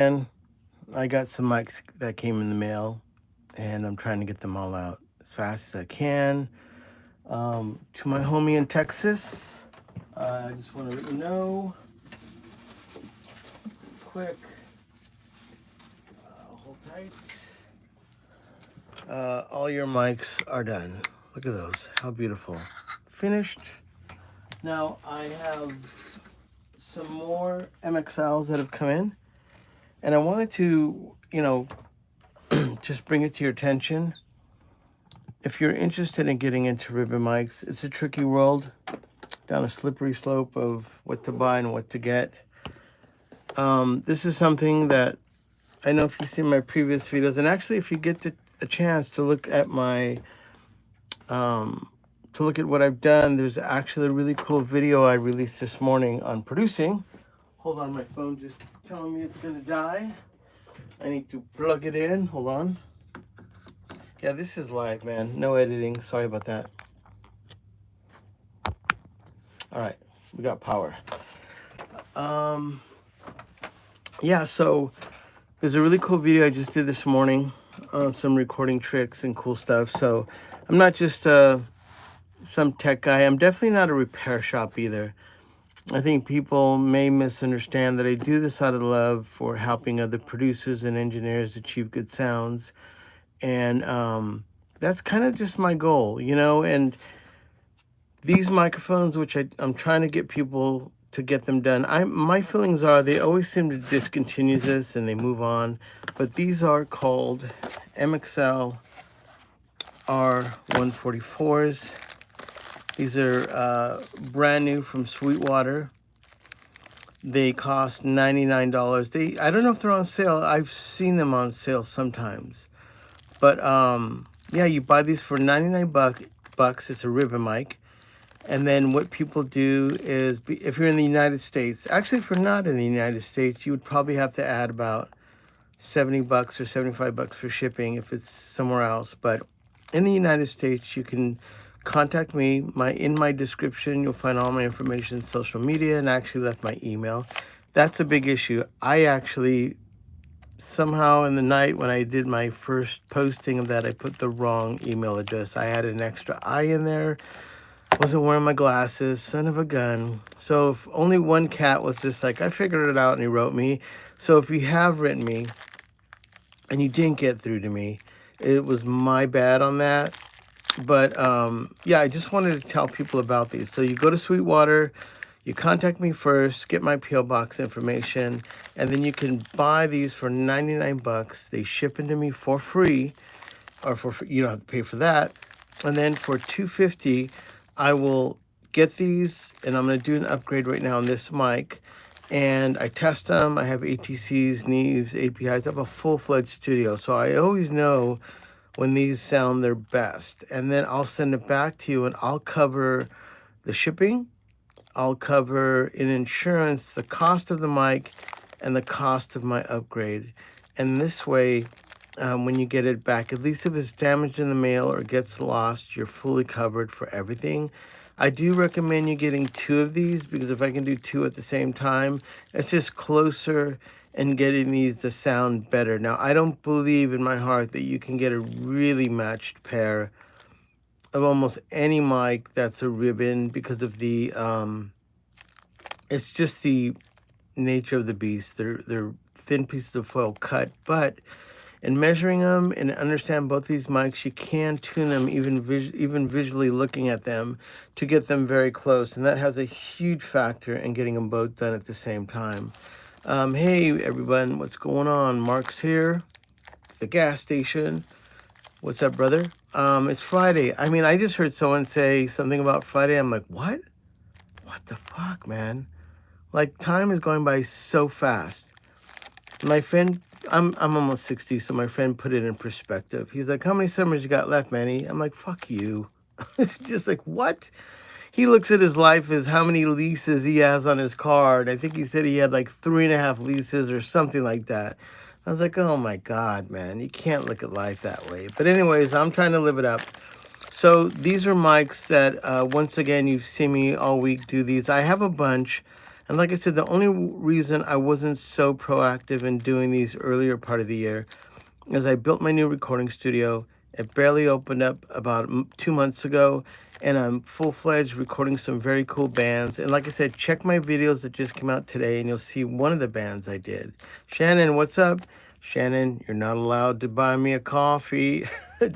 And I got some mics that came in the mail, and I'm trying to get them all out as fast as I can. To my homie in Texas, I just want to let you know, quick, hold tight. All your mics are done. Look at those, how beautiful. Finished. Now I have some more MXLs that have come in, and I wanted to, just bring it to your attention. If you're interested in getting into ribbon mics, it's a tricky world, down a slippery slope of what to buy and what to get. This is something that I know if you've seen my previous videos, and actually if you get a chance to look at what I've done, there's actually a really cool video I released this morning on producing. Hold on, my phone just telling me it's gonna die. I need to plug it in. Hold on. Yeah, this is live, man. No editing. Sorry about that. All right, we got power. Yeah, so there's a really cool video I just did this morning on some recording tricks and cool stuff. So I'm not just some tech guy. I'm definitely not a repair shop either. I think people may misunderstand that I do this out of love for helping other producers and engineers achieve good sounds. And that's kind of just my goal, and these microphones, which I'm trying to get people to get them done. My feelings are they always seem to discontinue this and they move on. But these are called MXL R144s. These are brand new from Sweetwater. They cost $99. I don't know if they're on sale. I've seen them on sale sometimes. But yeah, you buy these for 99 bucks. It's a ribbon mic. And then what people do is, if you're in the United States, actually if you're not in the United States, you would probably have to add about 70 bucks or 75 bucks for shipping if it's somewhere else. But in the United States, you can contact me. In my description, you'll find all my information, social media, and I actually left my email. That's a big issue. I actually, somehow in the night when I did my first posting of that, I put the wrong email address. I had an extra I in there. Wasn't wearing my glasses, son of a gun. So if only one cat was just like, I figured it out, and he wrote me. So if you have written me and you didn't get through to me, it was my bad on that. But yeah, I just wanted to tell people about these. So you go to Sweetwater, you contact me first, get my P.O. Box information, and then you can buy these for 99 bucks. They ship into me for free, or you don't have to pay for that. And then for $250, I will get these, and I'm going to do an upgrade right now on this mic. And I test them. I have ATCs, Neves, APIs. I have a full-fledged studio. So I always know when these sound their best. And then I'll send it back to you, and I'll cover the shipping. I'll cover in insurance the cost of the mic and the cost of my upgrade. And this way, when you get it back, at least if it's damaged in the mail or gets lost, you're fully covered for everything. I do recommend you getting 2 of these, because if I can do 2 at the same time, it's just closer and getting these to sound better. Now, I don't believe in my heart that you can get a really matched pair of almost any mic that's a ribbon, because of the it's just the nature of the beast. They're thin pieces of foil cut, but in measuring them and understand both these mics, you can tune them even visually looking at them to get them very close, and that has a huge factor in getting them both done at the same time. Hey everyone, what's going on? Mark's here, the gas station. What's up, brother? It's Friday. I mean, I just heard someone say something about Friday. I'm like, what? What the fuck, man? Like, time is going by so fast. My friend, I'm almost 60, so my friend put it in perspective. He's like, how many summers you got left, Manny? I'm like, fuck you. Just like, what? He looks at his life as how many leases he has on his car. And I think he said he had like 3.5 leases or something like that. I was like, oh my God, man, you can't look at life that way. But anyways, I'm trying to live it up. So these are mics that, once again, you've seen me all week do these. I have a bunch. And like I said, the only reason I wasn't so proactive in doing these earlier part of the year is I built my new recording studio. It barely opened up about 2 months ago, and I'm full-fledged recording some very cool bands. And like I said, check my videos that just came out today, and you'll see one of the bands I did. Shannon, what's up? Shannon, you're not allowed to buy me a coffee.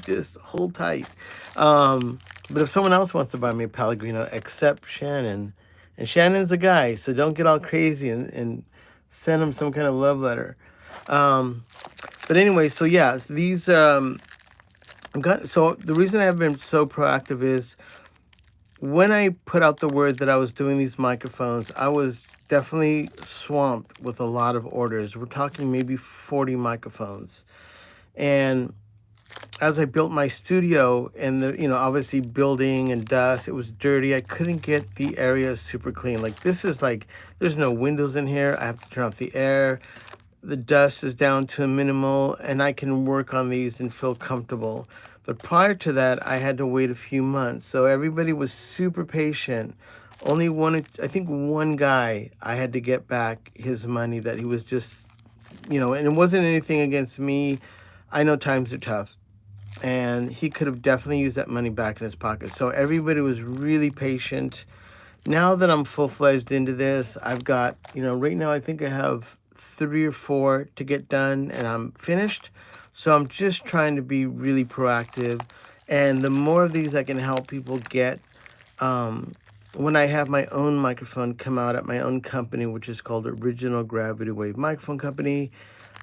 Just hold tight. But if someone else wants to buy me a Pellegrino, except Shannon, and Shannon's a guy, so don't get all crazy and send him some kind of love letter. But anyway, so yeah, these so the reason I've been so proactive is when I put out the word that I was doing these microphones, I was definitely swamped with a lot of orders. We're talking maybe 40 microphones. And as I built my studio and obviously building and dust, it was dirty. I couldn't get the area super clean. Like this is like, there's no windows in here. I have to turn off the air. The dust is down to a minimal, and I can work on these and feel comfortable. But prior to that, I had to wait a few months. So everybody was super patient. Only I think one guy, I had to get back his money that he was just, and it wasn't anything against me. I know times are tough, and he could have definitely used that money back in his pocket. So everybody was really patient. Now that I'm full-fledged into this, I've got, right now I think I have 3 or 4 to get done and I'm finished. So I'm just trying to be really proactive. And the more of these I can help people get, when I have my own microphone come out at my own company, which is called Original GravityWave Microphone Company,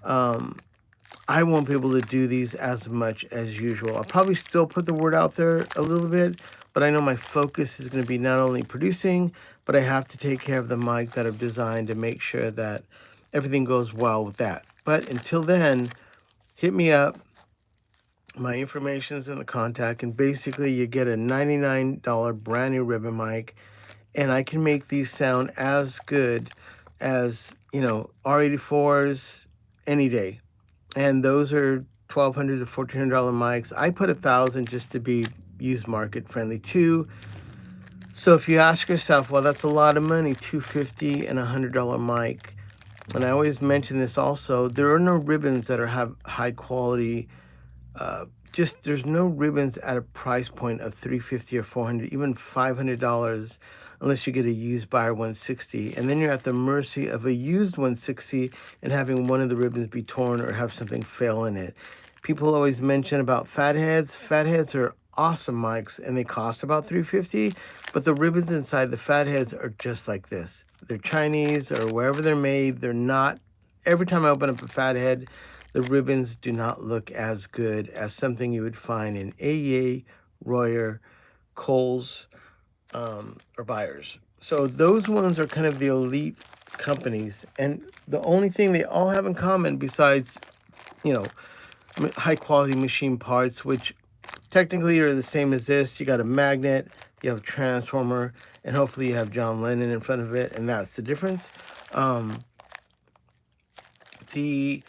I won't be able to do these as much as usual. I'll probably still put the word out there a little bit, but I know my focus is going to be not only producing, but I have to take care of the mic that I've designed to make sure that everything goes well with that. But until then, hit me up. My information is in the contact, and basically you get a $99 brand new ribbon mic, and I can make these sound as good as, R84s any day. And those are $1,200 to $1,400 mics. I put $1,000 just to be used market friendly too. So if you ask yourself, well, that's a lot of money, $250 and $100 mic. And I always mention this also, there are no ribbons that have high quality. There's no ribbons at a price point of $350 or $400, even $500, unless you get a used buyer 160. And then you're at the mercy of a used 160 and having one of the ribbons be torn or have something fail in it. People always mention about fatheads. Fatheads are awesome mics and they cost about $350, but the ribbons inside the fatheads are just like this. They're Chinese or wherever they're made. They're not, every time I open up a fathead, the ribbons do not look as good as something you would find in AEA, Royer, Kohl's, or Buyers. So those ones are kind of the elite companies. And the only thing they all have in common besides, high quality machine parts, which technically are the same as this. You got a magnet, you have a transformer, and hopefully you have John Lennon in front of it, and that's the difference. The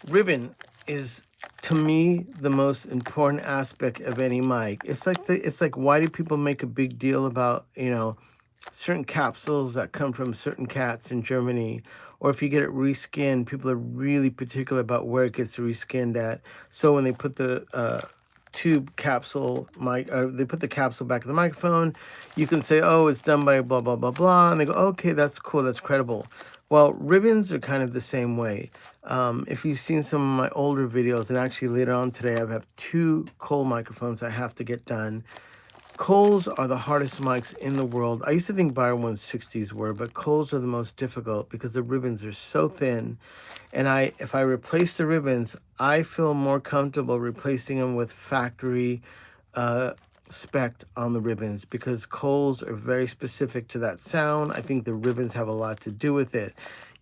ribbon is, to me, the most important aspect of any mic. It's like why do people make a big deal about, certain capsules that come from certain cats in Germany, or if you get it reskinned, people are really particular about where it gets reskinned at. So when they put the tube capsule mic, they put the capsule back in the microphone, you can say, oh, it's done by blah blah blah blah, and they go, okay, that's cool, that's credible. Well, ribbons are kind of the same way. If you've seen some of my older videos, and actually later on today I have 2 Kohl microphones I have to get done. Kohls are the hardest mics in the world. I used to think Buyer 160s were, but Kohls are the most difficult because the ribbons are so thin. And if I replace the ribbons, I feel more comfortable replacing them with factory spec on the ribbons, because Kohls are very specific to that sound. I think the ribbons have a lot to do with it.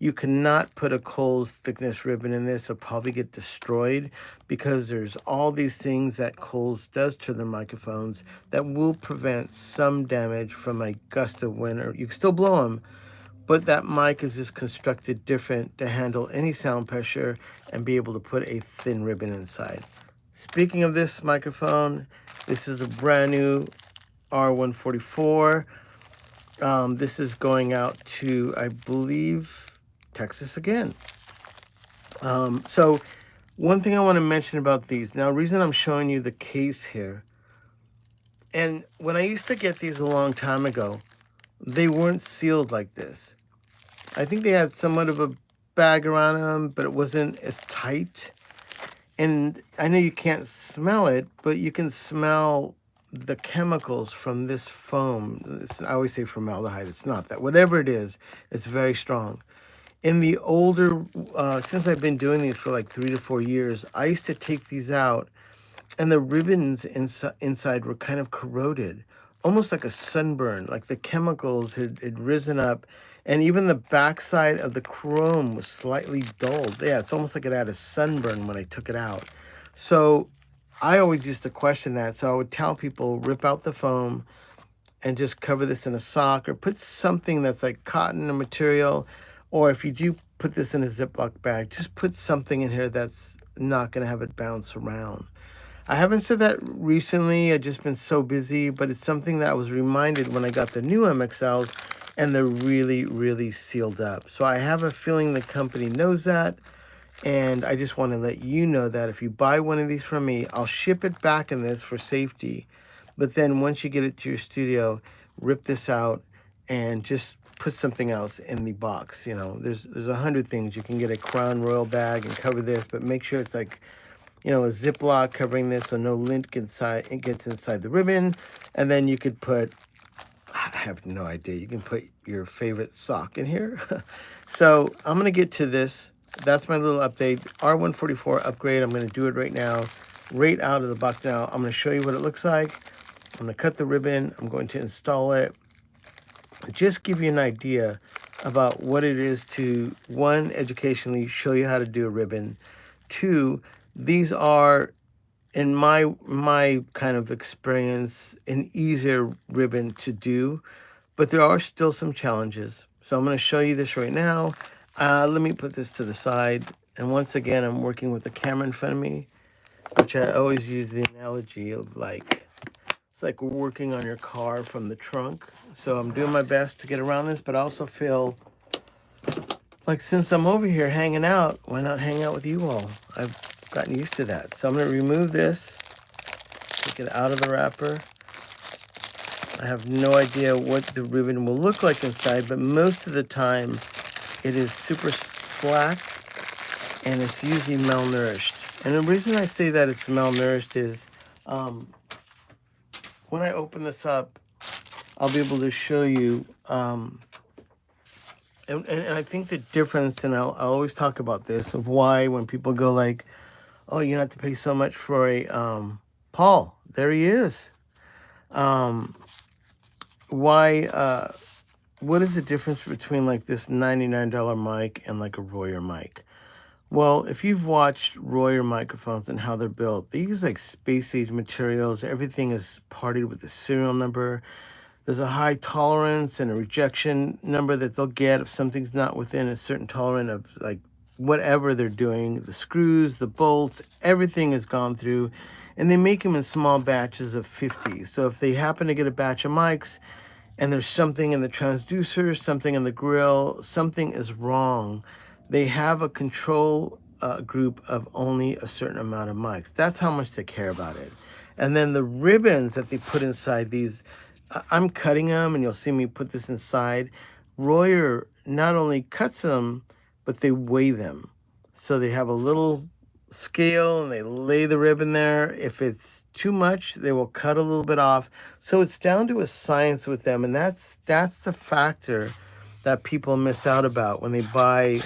You cannot put a Kohl's thickness ribbon in this. It'll probably get destroyed because there's all these things that Kohl's does to their microphones that will prevent some damage from a gust of wind. Or you can still blow them, but that mic is just constructed different to handle any sound pressure and be able to put a thin ribbon inside. Speaking of this microphone, this is a brand new R144. This is going out to, I believe, Texas again. So one thing I want to mention about these. Now, the reason I'm showing you the case here, and when I used to get these a long time ago, they weren't sealed like this. I think they had somewhat of a bag around them, but it wasn't as tight. And I know you can't smell it, but you can smell the chemicals from this foam. I always say formaldehyde. It's not that. Whatever it is, it's very strong. In the older, since I've been doing these for like 3 to 4 years, I used to take these out, and the ribbons inside were kind of corroded, almost like a sunburn, like the chemicals had risen up, and even the backside of the chrome was slightly dulled. Yeah, it's almost like it had a sunburn when I took it out. So I always used to question that. So I would tell people, rip out the foam and just cover this in a sock, or put something that's like cotton or material, or if you do put this in a Ziploc bag, just put something in here that's not going to have it bounce around. I haven't said that recently. I've just been so busy, but it's something that I was reminded when I got the new MXLs, and they're really, really sealed up. So I have a feeling the company knows that, and I just want to let you know that if you buy one of these from me, I'll ship it back in this for safety. But then once you get it to your studio, rip this out and just put something else in the box. You know, there's 100 things. You can get a Crown Royal bag and cover this, but make sure it's like, you know, a Ziploc covering this so no lint gets inside the ribbon. And then you could put, I have no idea, you can put your favorite sock in here. So I'm going to get to this. That's my little update. R144 upgrade. I'm going to do it right now, right out of the box now. I'm going to show you what it looks like. I'm going to cut the ribbon. I'm going to install it. Just give you an idea about what it is to, one, educationally show you how to do a ribbon. Two, these are, in my kind of experience, an easier ribbon to do, but there are still some challenges. So I'm going to show you this right now. Let me put this to the side. And once again, I'm working with the camera in front of me, which I always use the analogy of like, it's like working on your car from the trunk. So I'm doing my best to get around this, but I also feel like since I'm over here hanging out, why not hang out with you all? I've gotten used to that. So I'm going to remove this, take it out of the wrapper. I have no idea what the ribbon will look like inside, but most of the time it is super slack and it's usually malnourished. And the reason I say that it's malnourished is when I open this up, I'll be able to show you. And I think the difference, and I'll always talk about this, of why when people go like, oh, you have to pay so much for a, Paul, there he is. Why, what is the difference between like this $99 mic and like a Royer mic? Well, if you've watched Royer microphones and how they're built, they use like space age materials. Everything is parted with a serial number. There's a high tolerance and a rejection number that they'll get if something's not within a certain tolerance of like whatever they're doing. The screws, the bolts, everything is gone through, and they make them in small batches of 50. So if they happen to get a batch of mics and there's something in the transducer, something in the grill, something is wrong, they have a control group of only a certain amount of mics. That's how much they care about it. And then the ribbons that they put inside these, I'm cutting them, and you'll see me put this inside. Royer not only cuts them, but they weigh them. So they have a little scale, and they lay the ribbon there. If it's too much, they will cut a little bit off. So it's down to a science with them, and that's the factor that people miss out about when they buy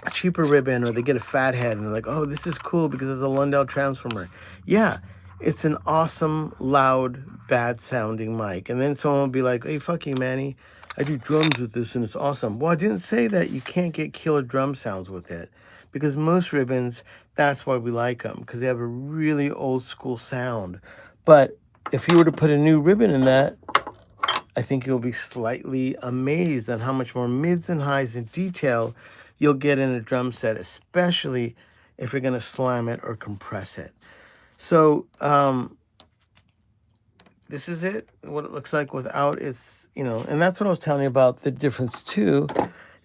a cheaper ribbon, or they get a fat head and they're like, oh, this is cool because it's a Lundell transformer. Yeah, it's an awesome, loud, bad sounding mic. And then someone will be like, hey, fuck you, Manny, I do drums with this and it's awesome. Well, I didn't say that you can't get killer drum sounds with it, because most ribbons, that's why we like them, because they have a really old school sound. But if you were to put a new ribbon in that, I think you'll be slightly amazed at how much more mids and highs and detail you'll get in a drum set, especially if you're going to slam it or compress it. So this is it, what it looks like without its you know, and that's what I was telling you about the difference too.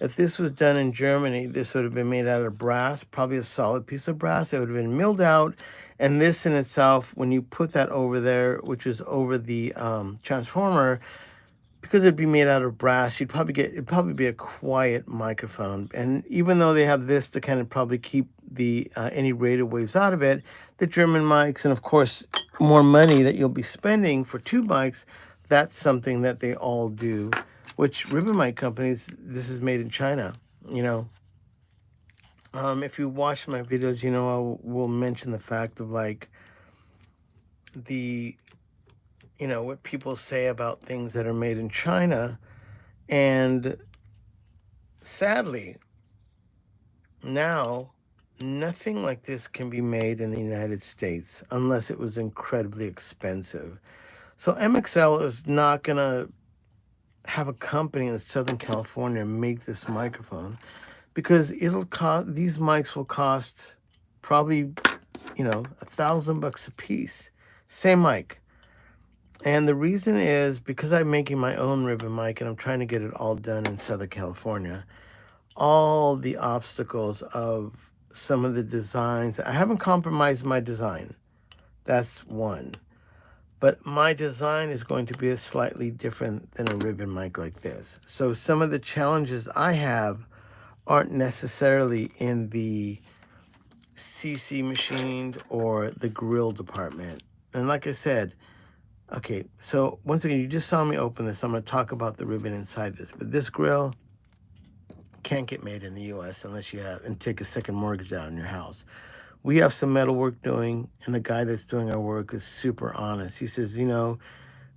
If this was done in Germany, this would have been made out of brass, probably a solid piece of brass. It would have been milled out. And this in itself, when you put that over there, which is over the transformer, because it'd be made out of brass, it'd probably be a quiet microphone. And even though they have this to kind of probably keep the any radio waves out of it, the German mics, and of course more money that you'll be spending for two mics, that's something that they all do. Which ribbon mic companies, this is made in China. You know, if you watch my videos, you know I will mention the fact of like the, you know, what people say about things that are made in China. And sadly, now nothing like this can be made in the United States unless it was incredibly expensive. So MXL is not going to have a company in Southern California make this microphone because it'll cost, these mics will cost probably, you know, $1,000 a piece. Same mic. And the reason is because I'm making my own ribbon mic and I'm trying to get it all done in Southern California. All the obstacles of some of the designs, I haven't compromised my design. That's one. But my design is going to be slightly different than a ribbon mic like this. So some of the challenges I have aren't necessarily in the CC machined or the grill department. And like I said, okay, so once again, you just saw me open this. I'm going to talk about the ribbon inside this. But this grill can't get made in the U.S. unless you have and take a second mortgage out on your house. We have some metal work doing, and the guy that's doing our work is super honest. He says, you know,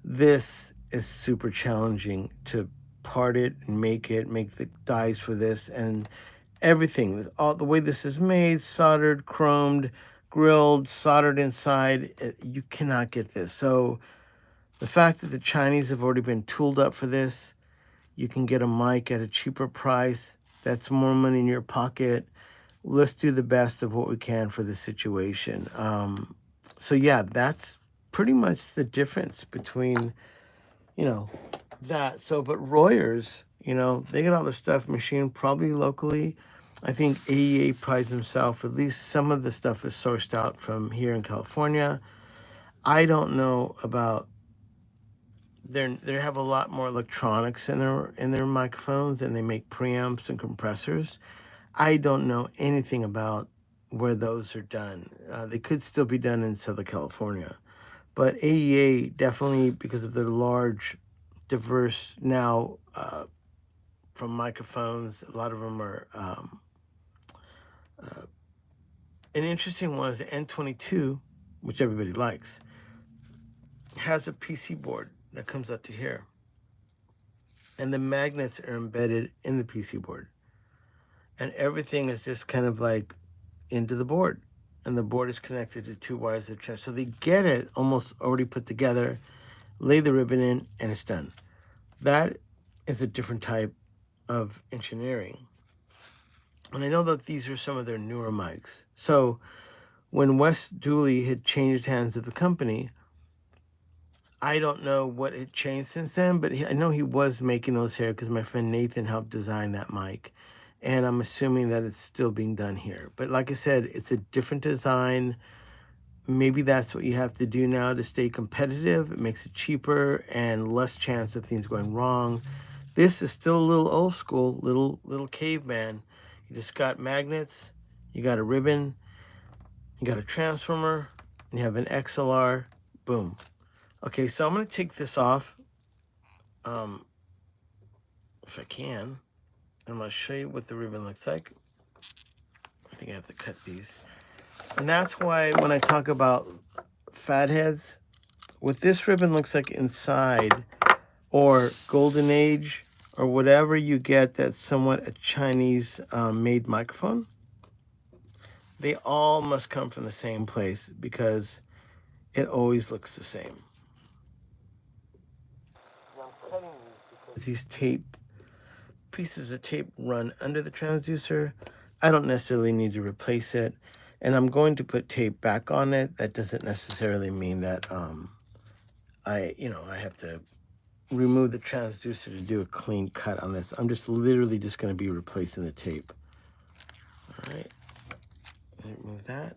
this is super challenging to part it and make the dies for this and everything. All the way this is made, soldered, chromed, grilled, soldered inside, you cannot get this. So the fact that the Chinese have already been tooled up for this, you can get a mic at a cheaper price. That's more money in your pocket. Let's do the best of what we can for the situation. So yeah, that's pretty much the difference between, you know, that. So, but Royers, you know, they get all their stuff machined probably locally. I think AEA prides himself, at least some of the stuff is sourced out from here in California. I don't know about, they have a lot more electronics in their microphones, and they make preamps and compressors. I don't know anything about where those are done. They could still be done in Southern California. But AEA definitely, because of their large, diverse now from microphones, a lot of them are, an interesting one is the N22, which everybody likes, has a PC board that comes up to here. And the magnets are embedded in the PC board. And everything is just kind of like into the board, and the board is connected to two wires of charge. So they get it almost already put together, lay the ribbon in, and it's done. That is a different type of engineering. And I know that these are some of their newer mics. So when Wes Dooley had changed hands of the company, I don't know what had changed since then, but I know he was making those here because my friend Nathan helped design that mic. And I'm assuming that it's still being done here. But like I said, it's a different design. Maybe that's what you have to do now to stay competitive. It makes it cheaper and less chance of things going wrong. This is still a little old school, little caveman. You just got magnets, you got a ribbon, you got a transformer, and you have an XLR, boom. Okay, so I'm gonna take this off, if I can. I'm going to show you what the ribbon looks like. I think I have to cut these. And that's why when I talk about fatheads, what this ribbon looks like inside, or Golden Age, or whatever you get that's somewhat a Chinese made microphone, they all must come from the same place because it always looks the same. I'm cutting these because these pieces of tape run under the transducer. I don't necessarily need to replace it, and I'm going to put tape back on it. That doesn't necessarily mean that I have to remove the transducer to do a clean cut on this. I'm just literally just going to be replacing the tape. All right, remove that.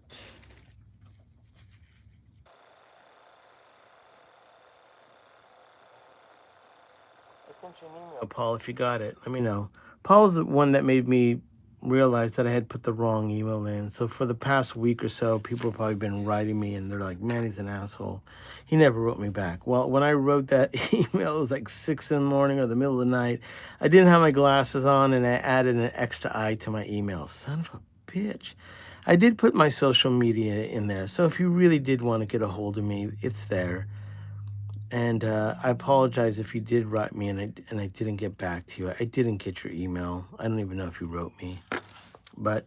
I sent you an email, Paul. If you got it, let me know. Paul's the one that made me realize that I had put the wrong email in. So for the past week or so, people have probably been writing me and they're like, Manny's an asshole. He never wrote me back. Well, when I wrote that email, it was like 6 in the morning or the middle of the night. I didn't have my glasses on and I added an extra I to my email. Son of a bitch. I did put my social media in there. So if you really did want to get a hold of me, it's there. And I apologize if you did write me and I didn't get back to you. I didn't get your email. I don't even know if you wrote me. But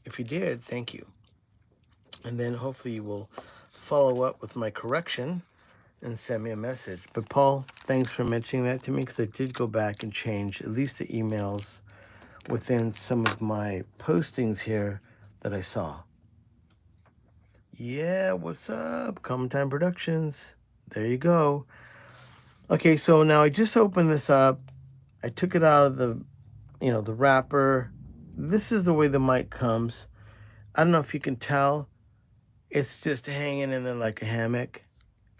if you did, thank you. And then hopefully you will follow up with my correction and send me a message. But Paul, thanks for mentioning that to me, because I did go back and change at least the emails within some of my postings here that I saw. Yeah, what's up? Common Time Productions. There you go. Okay, so now I just opened this up. I took it out of the, the wrapper. This is the way the mic comes. I don't know if you can tell. It's just hanging in there like a hammock.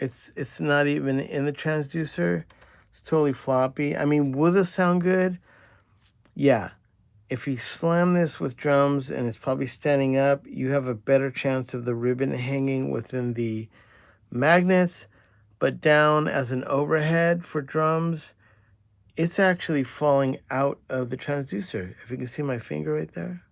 It's not even in the transducer. It's totally floppy. I mean, will this sound good? Yeah. If you slam this with drums and it's probably standing up, you have a better chance of the ribbon hanging within the magnets. But down as an overhead for drums, it's actually falling out of the transducer. If you can see my finger right there.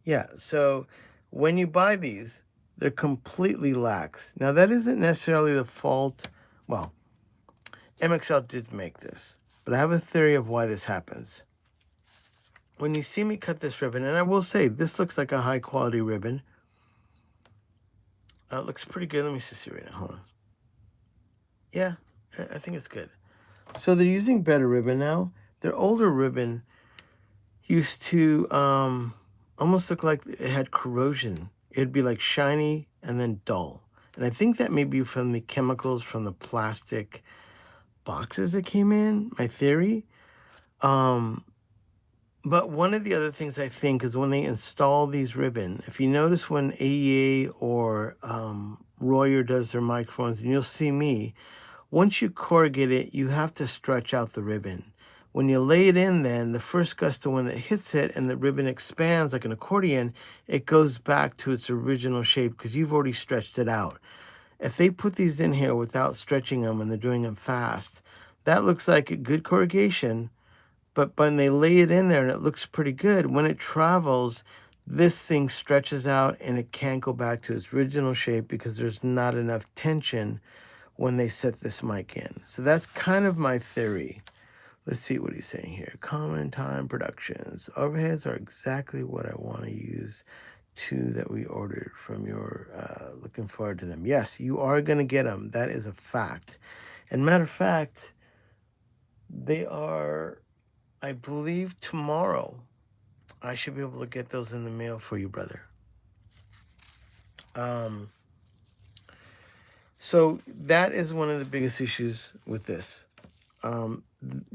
Yeah, so when you buy these, they're completely lax. Now, that isn't necessarily the fault. Well, MXL did make this, but I have a theory of why this happens. When you see me cut this ribbon, and I will say, this looks like a high-quality ribbon. It looks pretty good. Let me just see right now. Hold on. Yeah, I think it's good. So they're using better ribbon now. Their older ribbon used to almost look like it had corrosion. It'd be like shiny and then dull. And I think that may be from the chemicals from the plastic boxes that came in, my theory. But one of the other things I think is when they install these ribbon, if you notice when AEA or Royer does their microphones, and you'll see me, once you corrugate it, you have to stretch out the ribbon. When you lay it in, then the first gust of wind that hits it and the ribbon expands like an accordion, it goes back to its original shape because you've already stretched it out. If they put these in here without stretching them and they're doing them fast, that looks like a good corrugation. But when they lay it in there and it looks pretty good, when it travels, this thing stretches out and it can't go back to its original shape because there's not enough tension when they set this mic in. So that's kind of my theory. Let's see what he's saying here. Common Time Productions. Overheads are exactly what I want to use. 2 that we ordered from your, looking forward to them. Yes, you are going to get them. That is a fact. And matter of fact, they are, I believe, tomorrow. I should be able to get those in the mail for you, brother. So that is one of the biggest issues with this.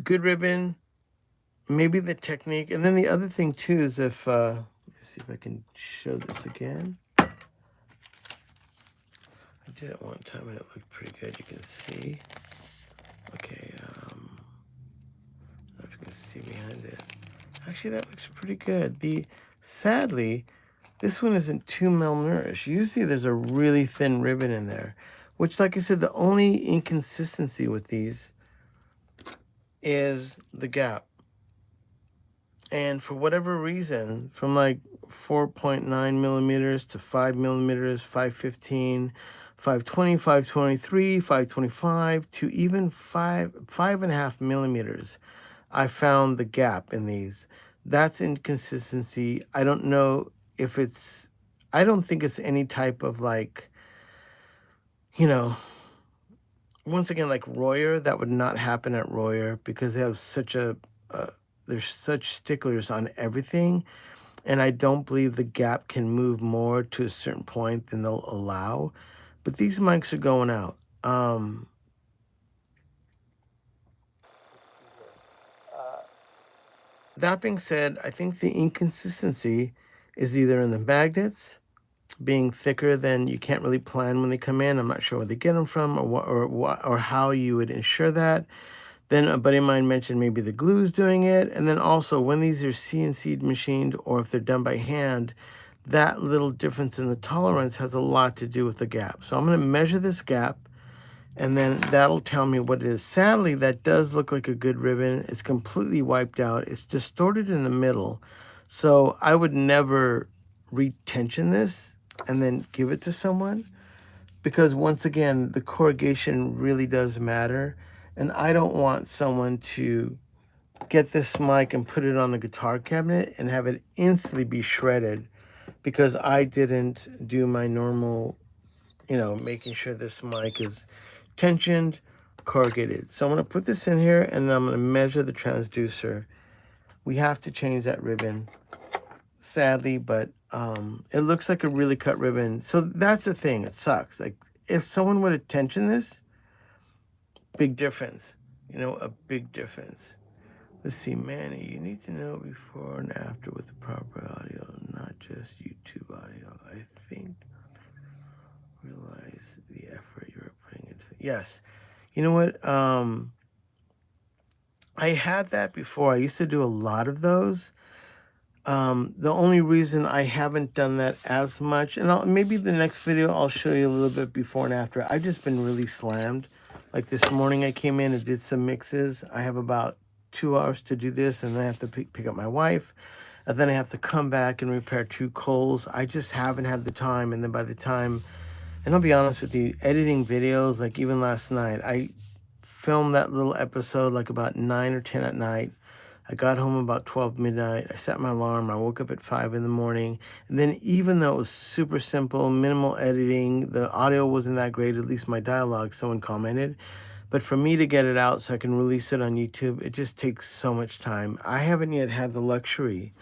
Good ribbon, maybe the technique. And then the other thing too is if, let's see if I can show this again. I did it one time and it looked pretty good, you can see. Okay, I don't know if you can see behind it. Actually, that looks pretty good. Sadly, this one isn't too malnourished. Usually there's a really thin ribbon in there, which, like I said, the only inconsistency with these is the gap. And for whatever reason, from like 4.9 millimeters to 5 millimeters, 515, 520, 523, 525, to even 5.5 millimeters, I found the gap in these. That's inconsistency. I don't know if it's, I don't think it's any type of like, once again, like Royer, that would not happen at Royer because they have such a, they're such sticklers on everything. And I don't believe the gap can move more to a certain point than they'll allow. But these mics are going out. that being said, I think the inconsistency is either in the magnets being thicker than you can't really plan when they come in. I'm not sure where they get them from or how you would ensure that. Then a buddy of mine mentioned maybe the glue is doing it. And then also when these are CNC machined or if they're done by hand, that little difference in the tolerance has a lot to do with the gap. So I'm going to measure this gap and then that'll tell me what it is. Sadly, that does look like a good ribbon. It's completely wiped out. It's distorted in the middle. So I would never retension this and then give it to someone, because once again, the corrugation really does matter. And I don't want someone to get this mic and put it on the guitar cabinet and have it instantly be shredded because I didn't do my normal, making sure this mic is tensioned, corrugated. So I'm going to put this in here and then I'm going to measure the transducer. We have to change that ribbon, sadly, but it looks like a really cut ribbon. So that's the thing. It sucks. Like if someone would have tensioned this, big difference. A big difference. Let's see, Manny, you need to know before and after with the proper audio, not just YouTube audio. I think realize the effort you're putting into it. Yes. You know what? I had that before. I used to do a lot of those. The only reason I haven't done that as much, and maybe the next video I'll show you a little bit before and after. I've just been really slammed. Like this morning I came in and did some mixes. I have about 2 hours to do this, and then I have to pick up my wife, and then I have to come back and repair 2 coals. I just haven't had the time, and then by the time, and I'll be honest with you, editing videos, like even last night, I filmed that little episode like about 9 or 10 at night. I got home about 12 midnight. I set my alarm. I woke up at 5 in the morning. And then even though it was super simple, minimal editing, the audio wasn't that great, at least my dialogue, someone commented. But for me to get it out so I can release it on YouTube, it just takes so much time. I haven't yet had the luxury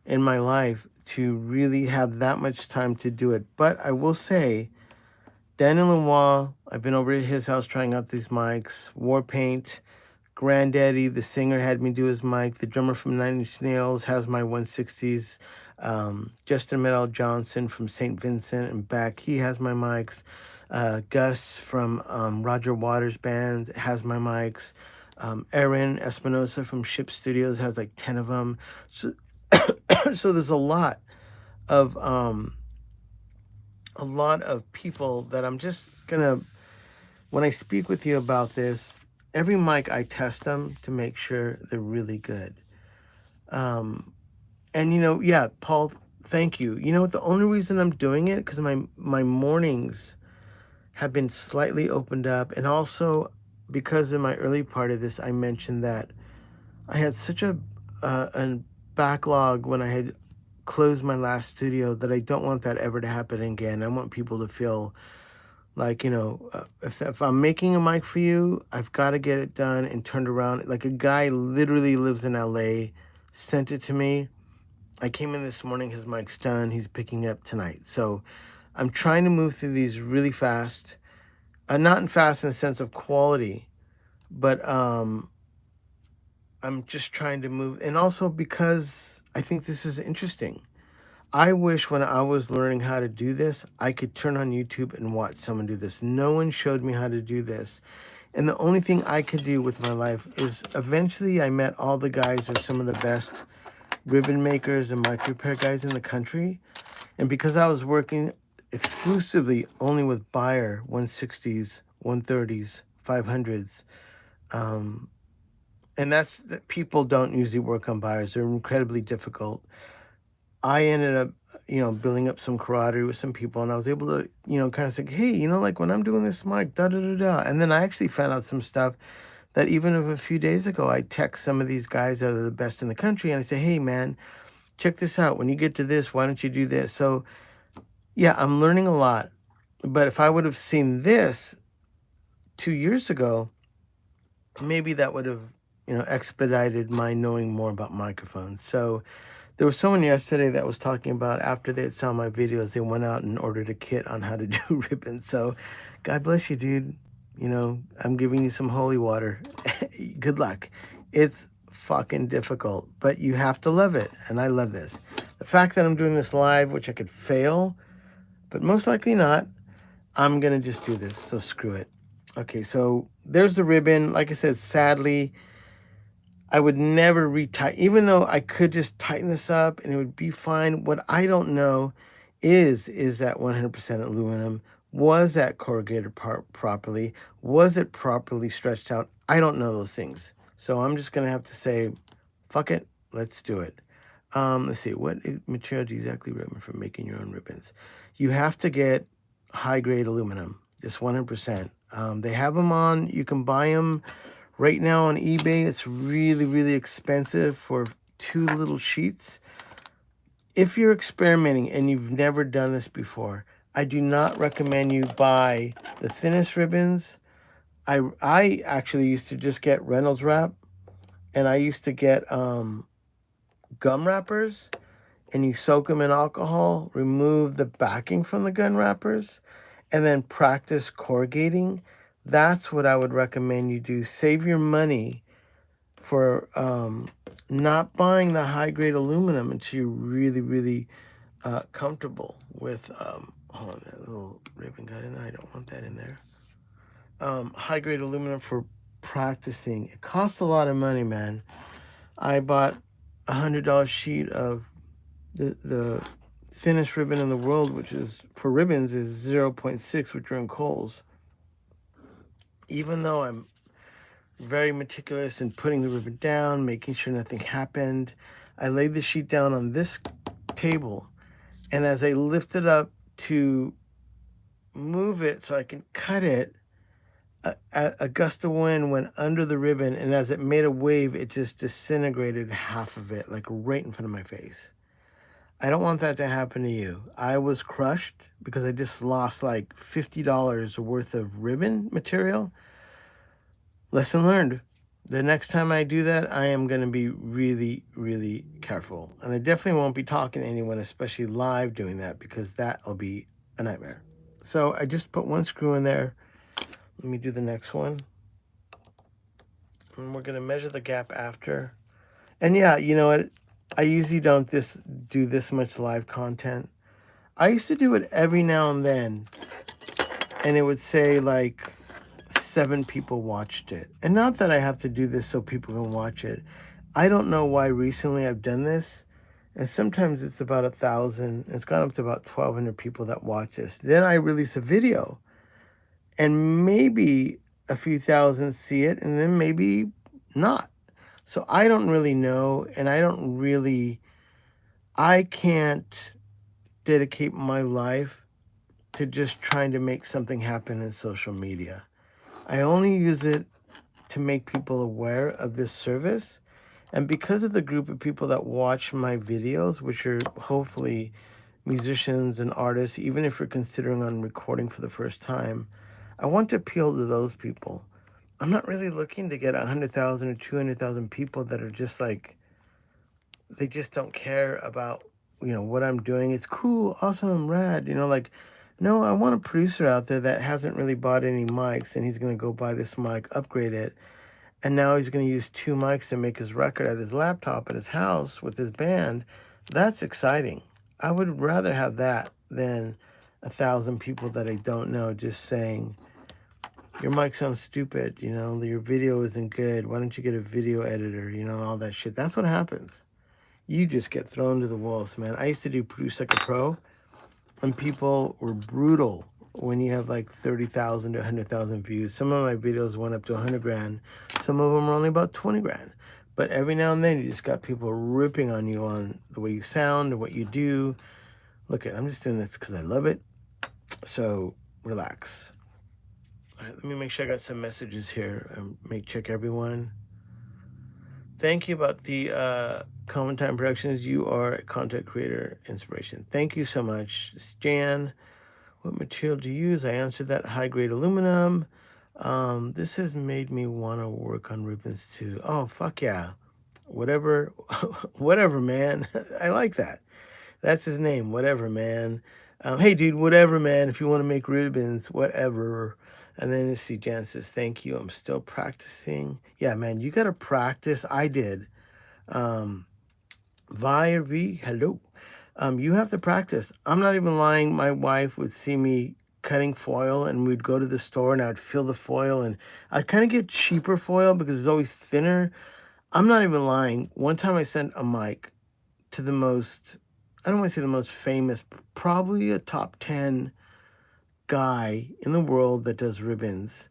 in my life to really have that much time to do it. But I will say, Daniel Lenoir, I've been over at his house trying out these mics. Warpaint, Granddaddy, the singer, had me do his mic. The drummer from Nine Inch Nails has my 160s. Justin Metal Johnson from St. Vincent and Beck, he has my mics. Gus from Roger Waters' band has my mics. Aaron Espinosa from Ship Studios has like 10 of them. So, so there's a lot of people that I'm just gonna, when I speak with you about this, every mic I test them to make sure they're really good. And yeah, Paul, thank you. You know what? The only reason I'm doing it because my mornings have been slightly opened up, and also because in my early part of this, I mentioned that I had such a backlog when I had closed my last studio that I don't want that ever to happen again. I want people to feel like, if I'm making a mic for you, I've got to get it done and turned around. Like a guy literally lives in LA, sent it to me. I came in this morning, his mic's done. He's picking up tonight. So I'm trying to move through these really fast. Not fast in the sense of quality, but I'm just trying to move. And also because I think this is interesting. I wish when I was learning how to do this, I could turn on YouTube and watch someone do this. No one showed me how to do this. And the only thing I could do with my life is eventually I met all the guys who are some of the best ribbon makers and mic repair guys in the country. And because I was working exclusively only with Bayer 160s, 130s, 500s, and that's that people don't usually work on Bayers. They're incredibly difficult. I ended up, building up some camaraderie with some people, and I was able to, kind of say, hey, like when I'm doing this mic, da-da-da-da. And then I actually found out some stuff that even of a few days ago, I text some of these guys that are the best in the country, and I say, hey, man, check this out. When you get to this, why don't you do this? So, yeah, I'm learning a lot. But if I would have seen this 2 years ago, maybe that would have, expedited my knowing more about microphones. So there was someone yesterday that was talking about after they had saw my videos, they went out and ordered a kit on how to do ribbons. So God bless you, dude. I'm giving you some holy water. Good luck. It's fucking difficult, but you have to love it. And I love this. The fact that I'm doing this live, which I could fail, but most likely not, I'm going to just do this. So screw it. Okay, so there's the ribbon. Like I said, sadly, I would never retighten, even though I could just tighten this up and it would be fine. What I don't know is that 100% aluminum? Was that corrugated part properly? Was it properly stretched out? I don't know those things. So I'm just going to have to say, fuck it, let's do it. Let's see, what material do you exactly recommend for making your own ribbons? You have to get high-grade aluminum, just 100%. They have them on, you can buy them right now on eBay. It's really, really expensive for 2 little sheets. If you're experimenting and you've never done this before, I do not recommend you buy the thinnest ribbons. I actually used to just get Reynolds wrap, and I used to get gum wrappers, and you soak them in alcohol, remove the backing from the gun wrappers, and then practice corrugating. That's what I would recommend you do. Save your money for not buying the high-grade aluminum until you're really, really comfortable with, hold on, that little ribbon got in there. I don't want that in there. High-grade aluminum for practicing. It costs a lot of money, man. I bought a $100 sheet of the thinnest ribbon in the world, which is, for ribbons, is 0.6, which are in Kohl's. Even though I'm very meticulous in putting the ribbon down, making sure nothing happened, I laid the sheet down on this table, and as I lifted up to move it so I can cut it, a gust of wind went under the ribbon, and as it made a wave, it just disintegrated half of it, like right in front of my face. I don't want that to happen to you. I was crushed because I just lost like $50 worth of ribbon material. Lesson learned. The next time I do that, I am going to be really, really careful. And I definitely won't be talking to anyone, especially live, doing that, because that'll be a nightmare. So I just put 1 screw in there. Let me do the next one. And we're going to measure the gap after. And yeah, you know what? I usually don't do this much live content. I used to do it every now and then, and it would say like 7 people watched it. And not that I have to do this so people can watch it. I don't know why recently I've done this, and sometimes it's about 1,000. It's gone up to about 1,200 people that watch this. Then I release a video, and maybe a few thousand see it, and then maybe not. So I don't really know, and I can't dedicate my life to just trying to make something happen in social media. I only use it to make people aware of this service. And because of the group of people that watch my videos, which are hopefully musicians and artists, even if you're considering on recording for the first time, I want to appeal to those people. I'm not really looking to get 100,000 or 200,000 people that are just like, they just don't care about, what I'm doing. It's cool, awesome, rad, like, no, I want a producer out there that hasn't really bought any mics, and he's going to go buy this mic, upgrade it, and now he's going to use 2 mics to make his record at his laptop at his house with his band. That's exciting. I would rather have that than 1,000 people that I don't know just saying, your mic sounds stupid, your video isn't good, why don't you get a video editor, all that shit. That's what happens. You just get thrown to the wolves, man. I used to do Produce Like a Pro, and people were brutal when you have like 30,000 to 100,000 views. Some of my videos went up to 100 grand. Some of them were only about 20 grand. But every now and then, you just got people ripping on you on the way you sound and what you do. Look, I'm just doing this because I love it. So relax. All right, let me make sure I got some messages here. Check everyone. Thank you about the Common Time Productions. You are a content creator inspiration. Thank you so much. Stan, what material do you use? I answered that. High-grade aluminum. This has made me want to work on ribbons too. Oh, fuck yeah. Whatever, whatever, man. I like that. That's his name, whatever, man. Hey, dude, whatever, man. If you want to make ribbons, whatever. And then let's see, Jan says, thank you. I'm still practicing. Yeah, man, you got to practice. I did. Vi or V, hello. You have to practice. I'm not even lying. My wife would see me cutting foil, and we'd go to the store, and I'd fill the foil, and I'd kind of get cheaper foil because it's always thinner. I'm not even lying. One time I sent a mic to the most, I don't want to say the most famous, probably a top 10 guy in the world that does ribbons.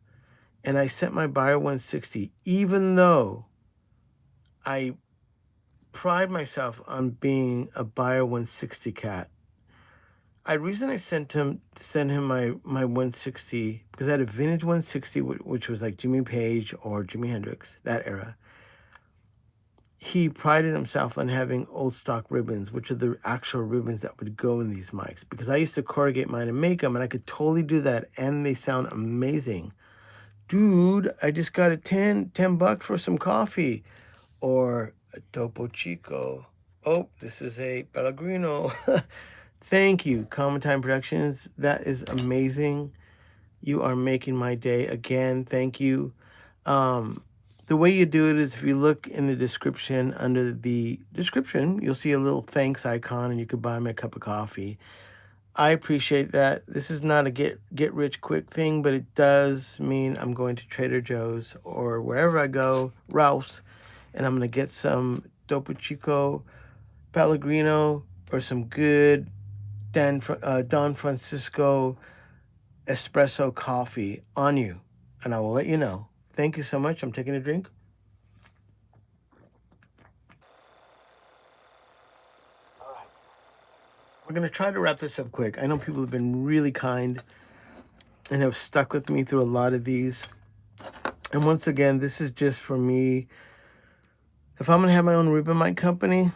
And I sent my buyer 160, even though I pride myself on being a buyer 160 cat. The reason I sent him my 160 because I had a vintage 160, which was like Jimmy Page or Jimi Hendrix, that era. He prided himself on having old stock ribbons, which are the actual ribbons that would go in these mics. Because I used to corrugate mine and make them, and I could totally do that, and they sound amazing. Dude, I just got a 10 bucks for some coffee. Or a Topo Chico. Oh, this is a Pellegrino. Thank you, Common Time Productions. That is amazing. You are making my day again. Thank you. The way you do it is if you look in the description, under the description, you'll see a little thanks icon and you could buy me a cup of coffee. I appreciate that. This is not a get rich quick thing, but it does mean I'm going to Trader Joe's or wherever I go, Ralph's, and I'm going to get some Topo Chico, Pellegrino, or some good Don Francisco espresso coffee on you, and I will let you know. Thank you so much. I'm taking a drink. All right. We're going to try to wrap this up quick. I know people have been really kind and have stuck with me through a lot of these. And once again, this is just for me. If I'm going to have my own ribbon mic company,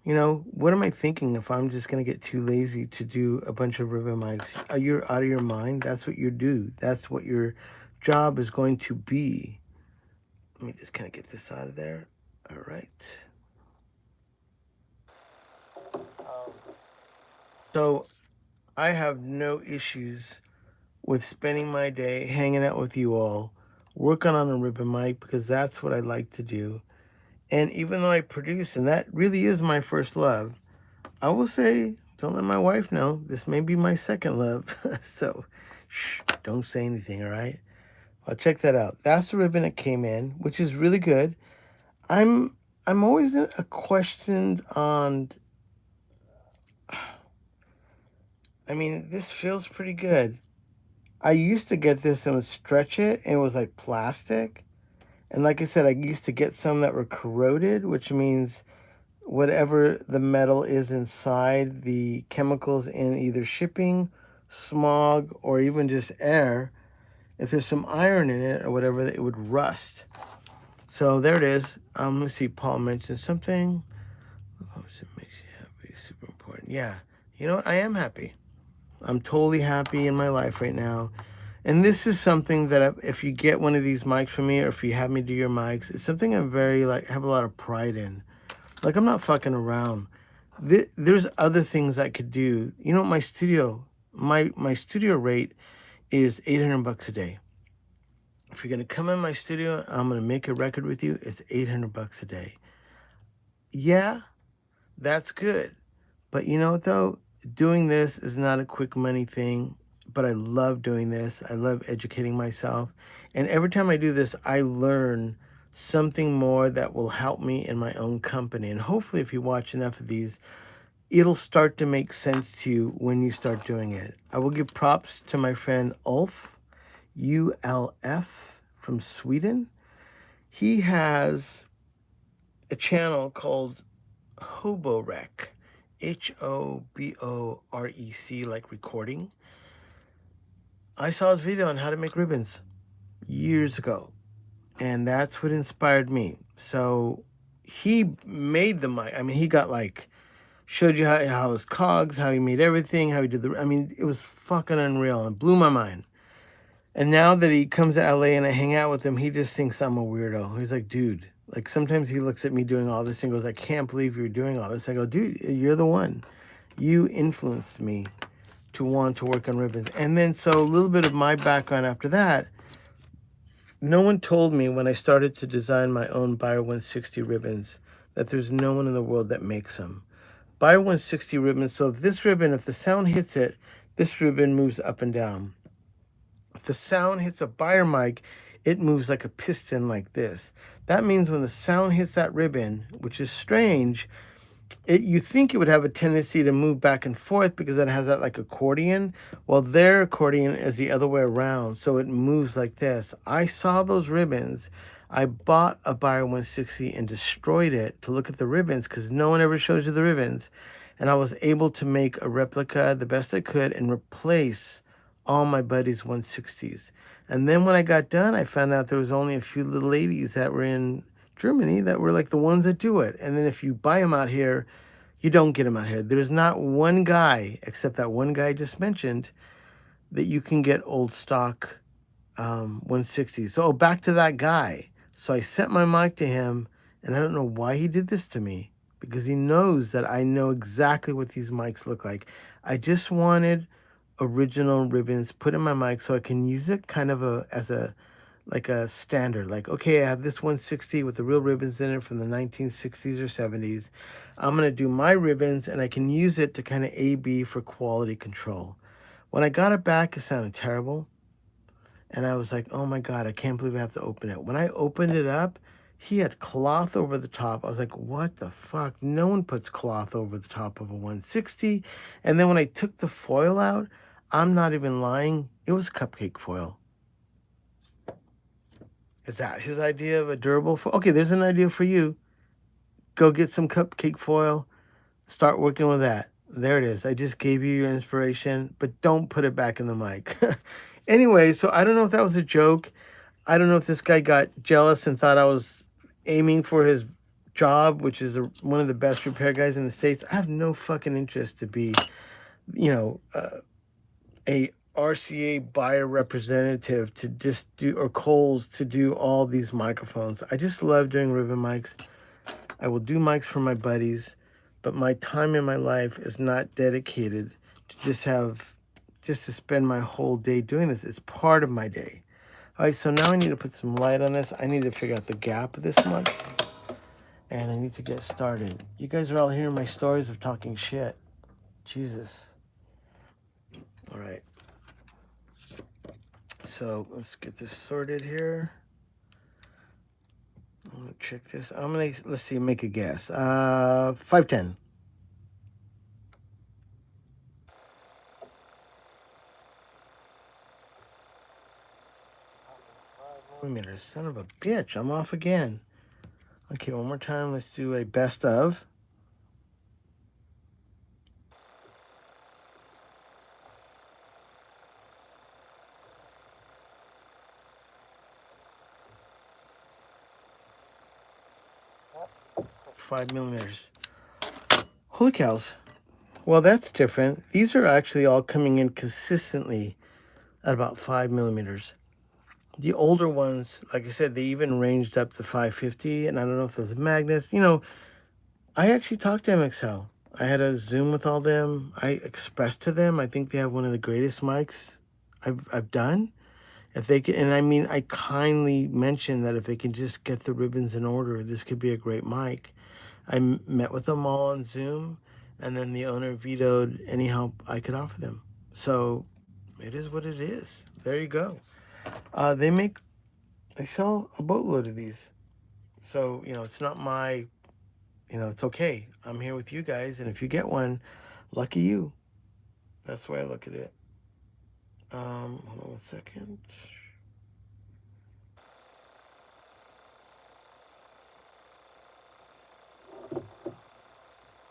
you know, what am I thinking if I'm just going to get too lazy to do a bunch of ribbon mics? You're out of your mind. That's what you do. That's what your job is going to be. Let me just kind of get this out of there. All right. So I have no issues with spending my day hanging out with you all, working on a ribbon mic because that's what I like to do. And even though I produce, and that really is my first love, I will say, don't let my wife know, this may be my second love. So, shh, don't say anything, all right? Well, check that out. That's the ribbon that came in, which is really good. I'm always a question on, I mean, this feels pretty good. I used to get this and would stretch it, and it was like plastic. And like I said, I used to get some that were corroded, which means whatever the metal is inside, the chemicals in either shipping, smog, or even just air, if there's some iron in it or whatever, it would rust. So there it is. Let's see, Paul mentioned something. It makes you happy, super important. Yeah, you know what? I am happy. I'm totally happy in my life right now. And this is something that if you get one of these mics from me, or if you have me do your mics, it's something I'm very, like, have a lot of pride in. Like, I'm not fucking around. There's other things I could do. You know, my studio rate is $800 a day. If you're gonna come in my studio, I'm gonna make a record with you. It's $800 a day. Yeah, that's good. But you know what though? Doing this is not a quick money thing. But I love doing this. I love educating myself. And every time I do this, I learn something more that will help me in my own company. And hopefully, if you watch enough of these, it'll start to make sense to you when you start doing it. I will give props to my friend Ulf, ULF, from Sweden. He has a channel called Hoborec, HOBOREC, like recording. I saw his video on how to make ribbons years ago, and that's what inspired me. So he made the mic. I mean, he got like, showed you how his cogs, how he made everything, how he did the, I mean, it was fucking unreal and blew my mind. And now that he comes to LA and I hang out with him, he just thinks I'm a weirdo. He's like, dude, like sometimes he looks at me doing all this and goes, I can't believe you're doing all this. I go, dude, you're the one. You influenced me to want to work on ribbons. And then, so a little bit of my background after that, no one told me when I started to design my own Buyer 160 ribbons that there's no one in the world that makes them. Buyer 160 ribbon. So if this ribbon, if the sound hits it, this ribbon moves up and down. If the sound hits a buyer mic, it moves like a piston like this. That means when the sound hits that ribbon, which is strange, you think it would have a tendency to move back and forth because it has that like accordion. Well, their accordion is the other way around, so it moves like this. I saw those ribbons. I bought a Buyer 160 and destroyed it to look at the ribbons because no one ever shows you the ribbons. And I was able to make a replica the best I could and replace all my buddies' 160s. And then when I got done, I found out there was only a few little ladies that were in Germany that were like the ones that do it. And then if you buy them out here, you don't get them out here. There's not one guy, except that one guy I just mentioned, that you can get old stock 160. So back to that guy. So I sent my mic to him, and I don't know why he did this to me, because he knows that I know exactly what these mics look like. I just wanted original ribbons put in my mic so I can use it kind of as a like a standard. Like, okay, I have this 160 with the real ribbons in it from the 1960s or 70s. I'm going to do my ribbons, and I can use it to kind of A-B for quality control. When I got it back, it sounded terrible. And I was like, oh my God, I can't believe I have to open it. When I opened it up, he had cloth over the top. I was like, what the fuck? No one puts cloth over the top of a 160. And then when I took the foil out, I'm not even lying, it was cupcake foil. Is that his idea of a durable foil? Okay, there's an idea for you. Go get some cupcake foil. Start working with that. There it is. I just gave you your inspiration, but don't put it back in the mic. Anyway, so I don't know if that was a joke. I don't know if this guy got jealous and thought I was aiming for his job, which is one of the best repair guys in the States. I have no fucking interest to be, a RCA buyer representative to just do, or Kohl's to do all these microphones. I just love doing ribbon mics. I will do mics for my buddies, but my time in my life is not dedicated to just to spend my whole day doing this. It's part of my day. All right, so now I need to put some light on this. I need to figure out the gap of this mic, and I need to get started. You guys are all hearing my stories of talking shit. Jesus. All right. So let's get this sorted here. I'm gonna check this. Let's see, make a guess. 510. Millimeters. Son of a bitch. I'm off again. Okay, one more time. Let's do a best of. Five millimeters. Holy cows. Well, that's different. These are actually all coming in consistently at about 5 millimeters. The older ones, like I said, they even ranged up to 550, and I don't know if those magnets. I actually talked to MXL. I had a Zoom with all them. I expressed to them, I think they have one of the greatest mics I've done. If they can, and I mean, I kindly mentioned that if they can just get the ribbons in order, this could be a great mic. I met with them all on Zoom, and then the owner vetoed any help I could offer them. So it is what it is. There you go. They sell a boatload of these. So, it's not my, it's okay. I'm here with you guys, and if you get one, lucky you. That's the way I look at it. Hold on one second.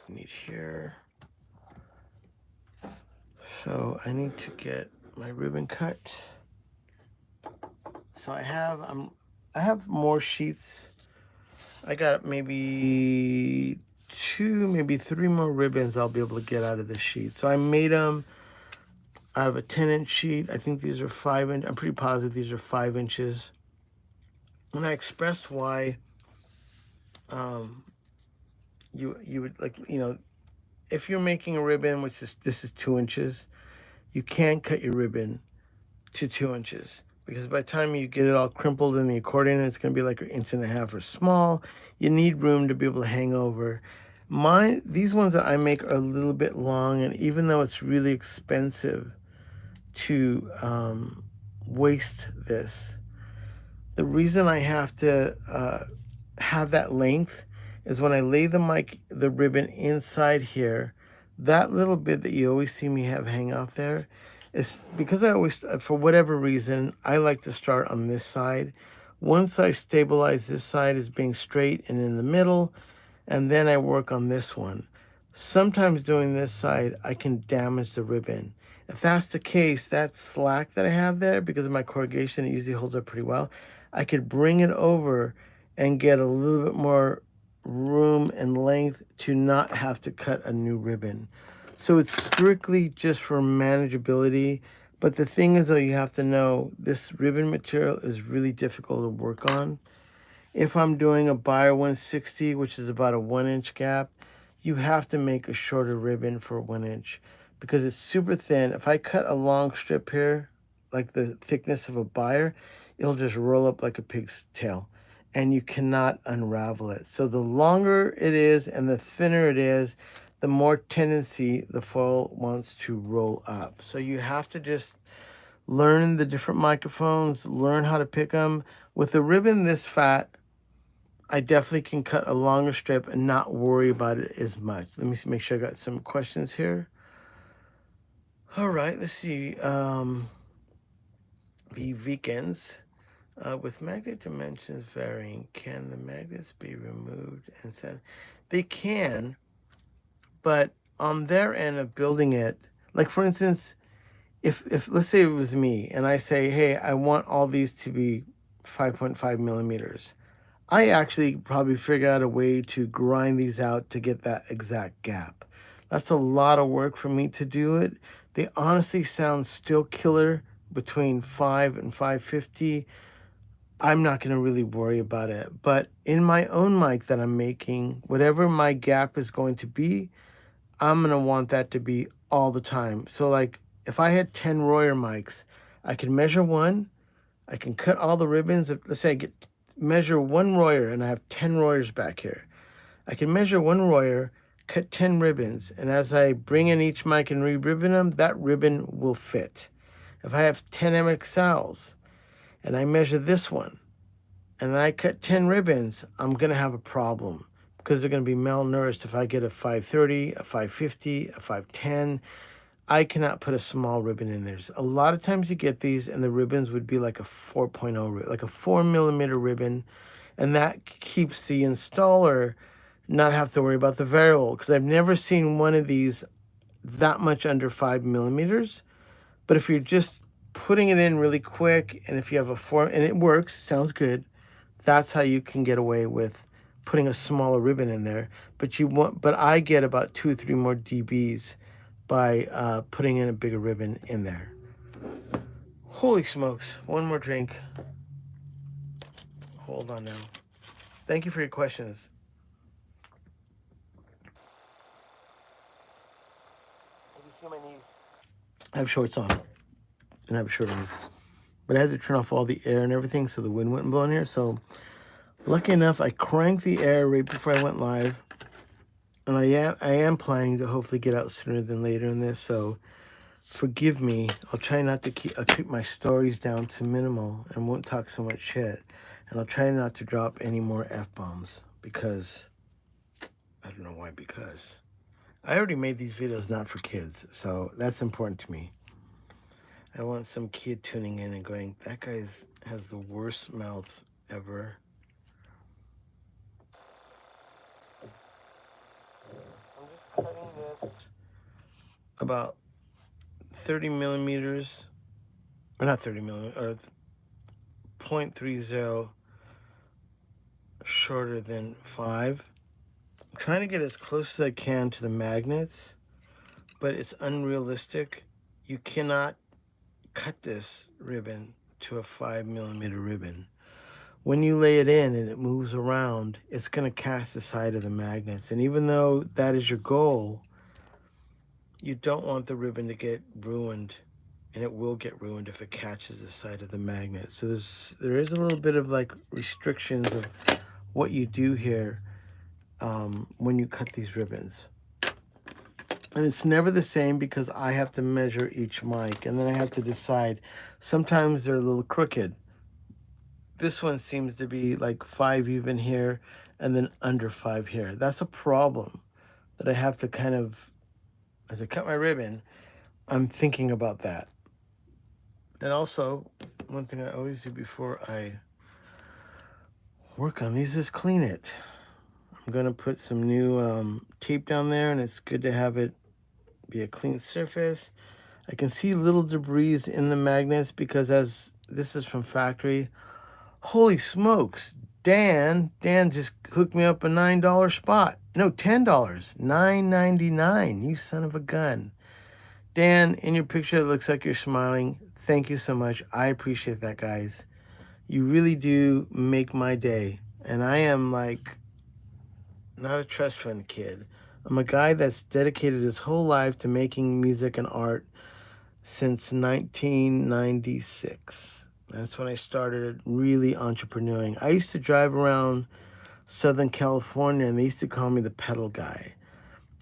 Need here. So I need to get my ribbon cut. So I have more sheets. I got maybe 2, maybe 3 more ribbons I'll be able to get out of this sheet. So I made them out of a 10-inch sheet. I think these are 5-inch. I'm pretty positive these are 5 inches. And I expressed why you would like, if you're making a ribbon, this is 2 inches, you can't cut your ribbon to 2 inches. because by the time you get it all crimpled in the accordion, it's going to be like 1.5 inches or small. You need room to be able to hang over. These ones that I make are a little bit long, and even though it's really expensive to waste this, the reason I have to have that length is when I lay the ribbon inside here, that little bit that you always see me have hang off there is because I always, for whatever reason, I like to start on this side. Once I stabilize this side as being straight and in the middle, and then I work on this one. Sometimes doing this side, I can damage the ribbon. If that's the case, that slack that I have there, because of my corrugation, it usually holds up pretty well. I could bring it over and get a little bit more room and length to not have to cut a new ribbon. So it's strictly just for manageability. But the thing is, though, you have to know this ribbon material is really difficult to work on. If I'm doing a Buyer 160, which is about a 1-inch gap, you have to make a shorter ribbon for 1 inch because it's super thin. If I cut a long strip here, like the thickness of a Buyer, it'll just roll up like a pig's tail and you cannot unravel it. So the longer it is and the thinner it is, the more tendency the foil wants to roll up. So you have to just learn the different microphones, learn how to pick them. With a ribbon this fat, I definitely can cut a longer strip and not worry about it as much. Let me make sure I got some questions here. All right, let's see. The weekends. With magnet dimensions varying, can the magnets be removed and sent? They can, but on their end of building it, like for instance, if let's say it was me and I say, hey, I want all these to be 5.5 millimeters. I actually probably figure out a way to grind these out to get that exact gap. That's a lot of work for me to do it. They honestly sound still killer between 5 and 550. I'm not going to really worry about it. But in my own mic that I'm making, whatever my gap is going to be, I'm going to want that to be all the time. So like if I had 10 Royer mics, I can measure one, I can cut all the ribbons. Let's say I measure one Royer and I have 10 Royers back here. I can measure one Royer, cut 10 ribbons, and as I bring in each mic and re-ribbon them, that ribbon will fit. If I have 10 MXLs and I measure this one and I cut 10 ribbons, I'm going to have a problem because they're going to be malnourished. If I get a 530, a 550, a 510, I cannot put a small ribbon in there. A lot of times you get these and the ribbons would be like a 4.0, like a 4 millimeter ribbon. And that keeps the installer not have to worry about the variable, because I've never seen one of these that much under 5 millimeters. But if you're just putting it in really quick, and if you have a 4, and it works, sounds good, that's how you can get away with putting a smaller ribbon in there. But I get about 2 or 3 more dBs by putting in a bigger ribbon in there. Holy smokes, one more drink. Hold on now. Thank you for your questions. You see my knees? I have shorts on, and I have a shirt on. But I had to turn off all the air and everything so the wind wouldn't blow in here. So lucky enough, I cranked the air right before I went live. And I am planning to hopefully get out sooner than later in this, so forgive me. I'll try not to I'll keep my stories down to minimal and won't talk so much shit. And I'll try not to drop any more F-bombs because, I don't know why, because I already made these videos not for kids, so that's important to me. I don't want some kid tuning in and going, that guy has the worst mouth ever. I'm just cutting this about 30 millimeters, or not 30 millimeters, or 0.30 shorter than 5. I'm trying to get as close as I can to the magnets, but it's unrealistic. You cannot cut this ribbon to a 5 millimeter ribbon. When you lay it in and it moves around, it's going to cast the side of the magnets. And even though that is your goal, you don't want the ribbon to get ruined and it will get ruined if it catches the side of the magnet. So there is a little bit of like restrictions of what you do here when you cut these ribbons. And it's never the same because I have to measure each mic, and then I have to decide. Sometimes they're a little crooked. This one seems to be like 5 even here and then under 5 here. That's a problem that I have to kind of, as I cut my ribbon, I'm thinking about that. And also, one thing I always do before I work on these is clean it. I'm going to put some new tape down there, and it's good to have it be a clean surface. I can see little debris in the magnets because as this is from factory, holy smokes, Dan just hooked me up a $9 spot. No, $10, $9.99, you son of a gun. Dan, in your picture, it looks like you're smiling. Thank you so much. I appreciate that, guys. You really do make my day. And I am like not a trust fund kid. I'm a guy that's dedicated his whole life to making music and art since 1996. That's when I started really entrepreneuring. I used to drive around Southern California, and they used to call me the pedal guy.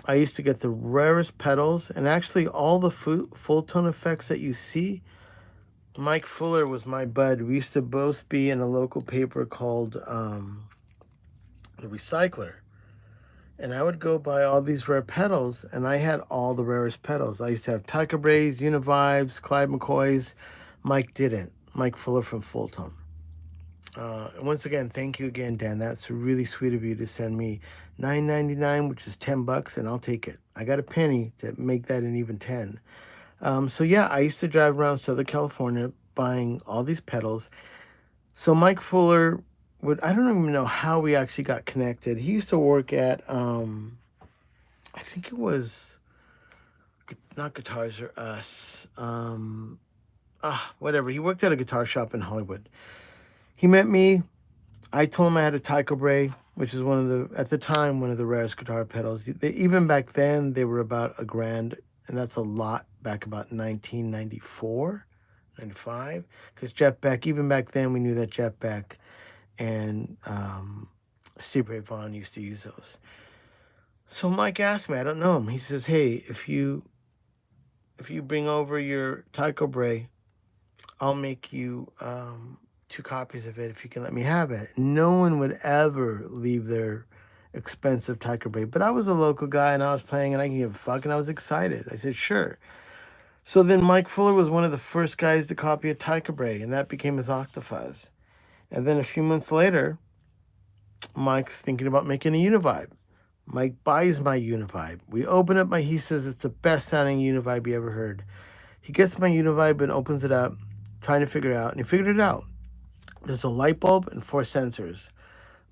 I used to get the rarest pedals, and actually all the full tone effects that you see, Mike Fuller was my bud. We used to both be in a local paper called The Recycler. And I would go buy all these rare pedals, and I had all the rarest pedals. I used to have Tycho Brahes, Univibes, Clyde McCoys. Mike didn't. Mike Fuller from Full Tone. And once again, thank you again, Dan. That's really sweet of you to send me $9.99, which is $10, and I'll take it. I got a penny to make that an even 10. So yeah, I used to drive around Southern California buying all these pedals. So Mike Fuller I don't even know how we actually got connected. He used to work at, I think it was, not Guitars R Us, whatever. He worked at a guitar shop in Hollywood. He met me. I told him I had a Tycho Brahe, which is at the time, one of the rarest guitar pedals. Even back then, they were about $1,000, and that's a lot back about 1994, 95. Because Jeff Beck, even back then, we knew that Jeff Beck and Steve Ray Vaughan used to use those. So Mike asked me, I don't know him. He says, hey, if you bring over your Tycho Brahe, I'll make you 2 copies of it if you can let me have it. No one would ever leave their expensive Tycho Brahe. But I was a local guy, and I was playing, and I didn't give a fuck, and I was excited. I said, sure. So then Mike Fuller was one of the first guys to copy a Tycho Brahe, and that became his Octafuzz. And then a few months later, Mike's thinking about making a Univibe. Mike buys my Univibe. We open up he says it's the best sounding Univibe he ever heard. He gets my Univibe and opens it up, trying to figure it out, and he figured it out. There's a light bulb and 4 sensors.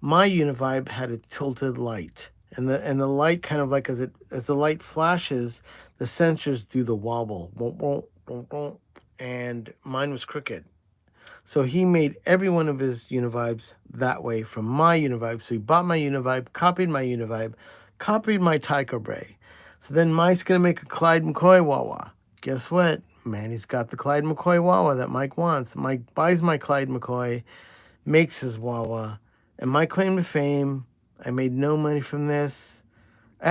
My Univibe had a tilted light, and the light kind of like as the light flashes, the sensors do the wobble, and mine was crooked. So he made every one of his Univibes that way from my Univibe. So he bought my Univibe, copied my Univibe, copied my Tycho Brahe. So then Mike's going to make a Clyde McCoy wah-wah. Guess what? Manny's got the Clyde McCoy wah-wah that Mike wants. Mike buys my Clyde McCoy, makes his wah-wah. And my claim to fame, I made no money from this.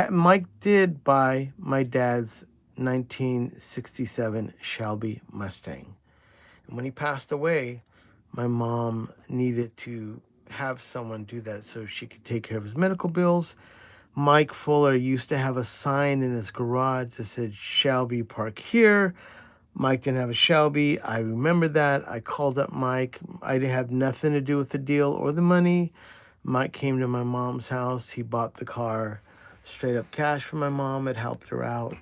Mike did buy my dad's 1967 Shelby Mustang. And when he passed away, my mom needed to have someone do that so she could take care of his medical bills. Mike Fuller used to have a sign in his garage that said, Shelby, park here. Mike didn't have a Shelby. I remember that. I called up Mike. I didn't have nothing to do with the deal or the money. Mike came to my mom's house. He bought the car straight up cash for my mom. It helped her out.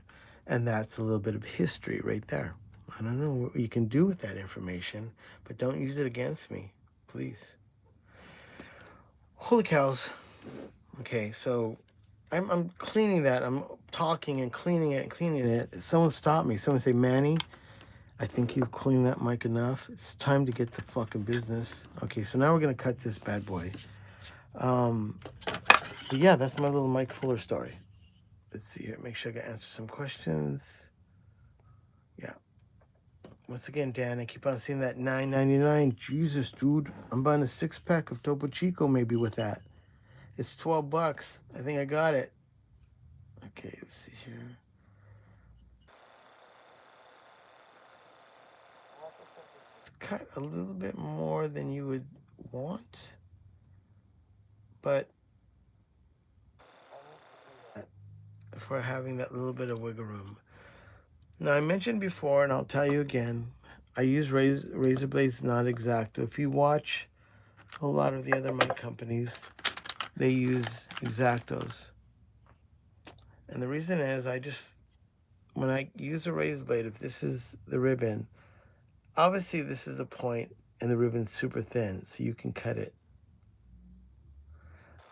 And that's a little bit of history right there. I don't know what you can do with that information, but don't use it against me, please. Holy cows. Okay, so I'm cleaning that. I'm talking and cleaning it and cleaning it. Someone stopped me. Someone say, Manny, I think you've cleaned that mic enough. It's time to get to fucking business. Okay, so now we're going to cut this bad boy. But yeah, that's my little Mike Fuller story. Let's see here. Make sure I can answer some questions. Yeah. Once again, Dan, I keep on seeing that $9.99. Jesus, dude. I'm buying a 6-pack of Topo Chico maybe with that. It's 12 bucks. I think I got it. Okay, let's see here. It's cut a little bit more than you would want, but for having that little bit of wiggle room. Now, I mentioned before, and I'll tell you again, I use razor blades, not X-Acto. If you watch a lot of the other mic companies, they use X-Actos. And the reason is when I use a razor blade, if this is the ribbon, obviously this is the point and the ribbon's super thin, so you can cut it.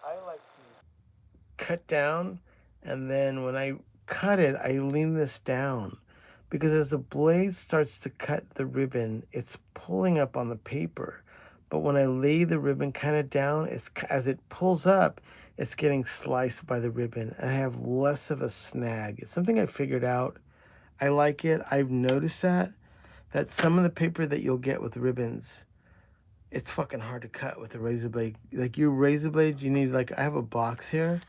I like to cut down, and then when I cut it, I lean this down. Because as the blade starts to cut the ribbon, it's pulling up on the paper. But when I lay the ribbon kind of down, as it pulls up, it's getting sliced by the ribbon. And I have less of a snag. It's something I figured out. I like it. I've noticed that some of the paper that you'll get with ribbons, it's fucking hard to cut with a razor blade. Like your razor blades, you need, like, I have a box here.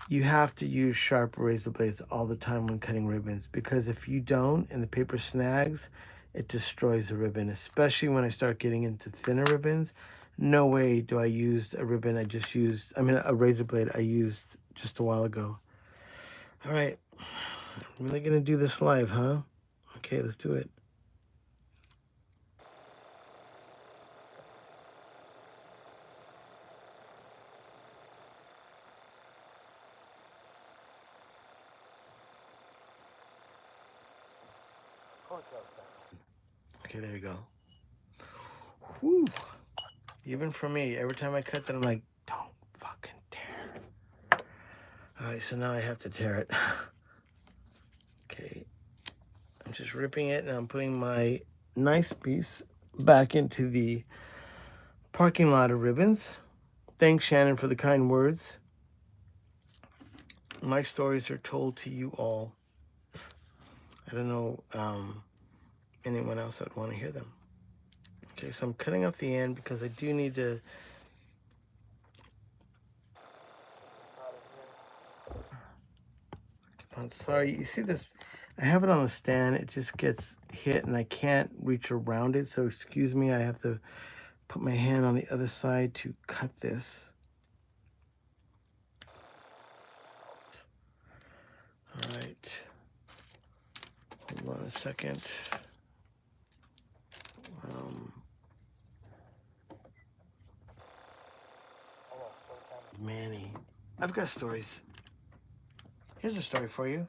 You have to use sharp razor blades all the time when cutting ribbons, because if you don't and the paper snags, it destroys the ribbon, especially when I start getting into thinner ribbons. No way do I use a ribbon a razor blade I used just a while ago. All right, I'm really gonna do this live, huh? Okay, let's do it. Okay, there you go. Whew. Even for me, every time I cut that, I'm like, don't fucking tear. All right, so now I have to tear it. Okay, I'm just ripping it, and I'm putting my nice piece back into the parking lot of ribbons. Thanks, Shannon, for the kind words. My stories are told to you all. I don't know anyone else that would want to hear them. Okay, so I'm cutting off the end because I do need to. I'm sorry, you see this? I have it on the stand. It just gets hit and I can't reach around it. So excuse me, I have to put my hand on the other side to cut this. All right. Hold on a second. Manny. I've got stories. Here's a story for you.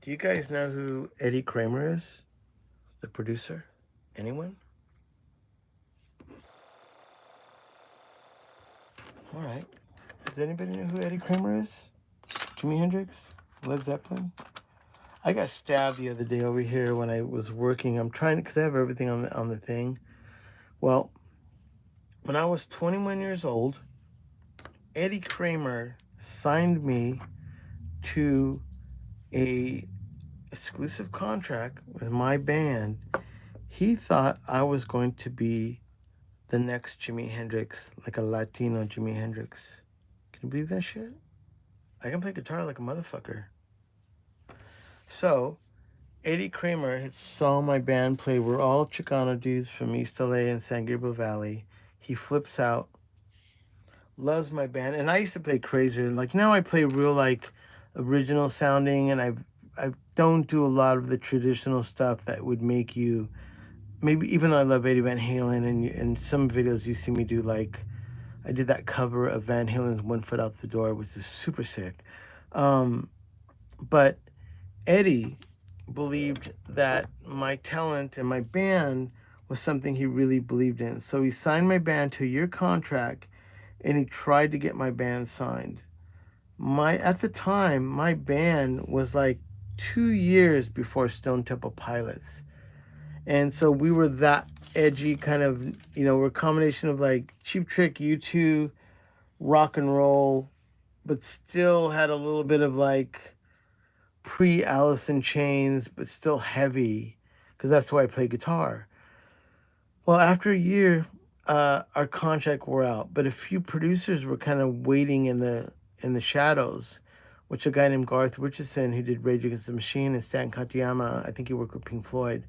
Do you guys know who Eddie Kramer is? The producer? Anyone? All right. Does anybody know who Eddie Kramer is? Jimi Hendrix? Led Zeppelin? I got stabbed the other day over here when I was working. I'm trying, because I have everything on the thing. Well, when I was 21 years old, Eddie Kramer signed me to a exclusive contract with my band. He thought I was going to be the next Jimi Hendrix, like a Latino Jimi Hendrix. Can you believe that shit? I can play guitar like a motherfucker. So, Eddie Kramer had saw my band play. We're all Chicano dudes from East LA and San Gabriel Valley. He flips out, loves my band, and I used to play crazier. Like now I play real like original sounding, and I don't do a lot of the traditional stuff that would make you, maybe, even though I love Eddie Van Halen, and in some videos you see me do, like I did that cover of Van Halen's One Foot Out the Door, which is super sick. But Eddie believed that my talent and my band was something he really believed in. So he signed my band to a year contract, and he tried to get my band signed. At the time, my band was like 2 years before Stone Temple Pilots. And so we were that edgy kind of, we're a combination of like Cheap Trick, U2, rock and roll, but still had a little bit of like pre-Alice in Chains, but still heavy. because that's why I play guitar. Well, after a year, our contract wore out, but a few producers were kind of waiting in the shadows, which a guy named Garth Richardson, who did Rage Against the Machine, and Stan Katayama, I think he worked with Pink Floyd,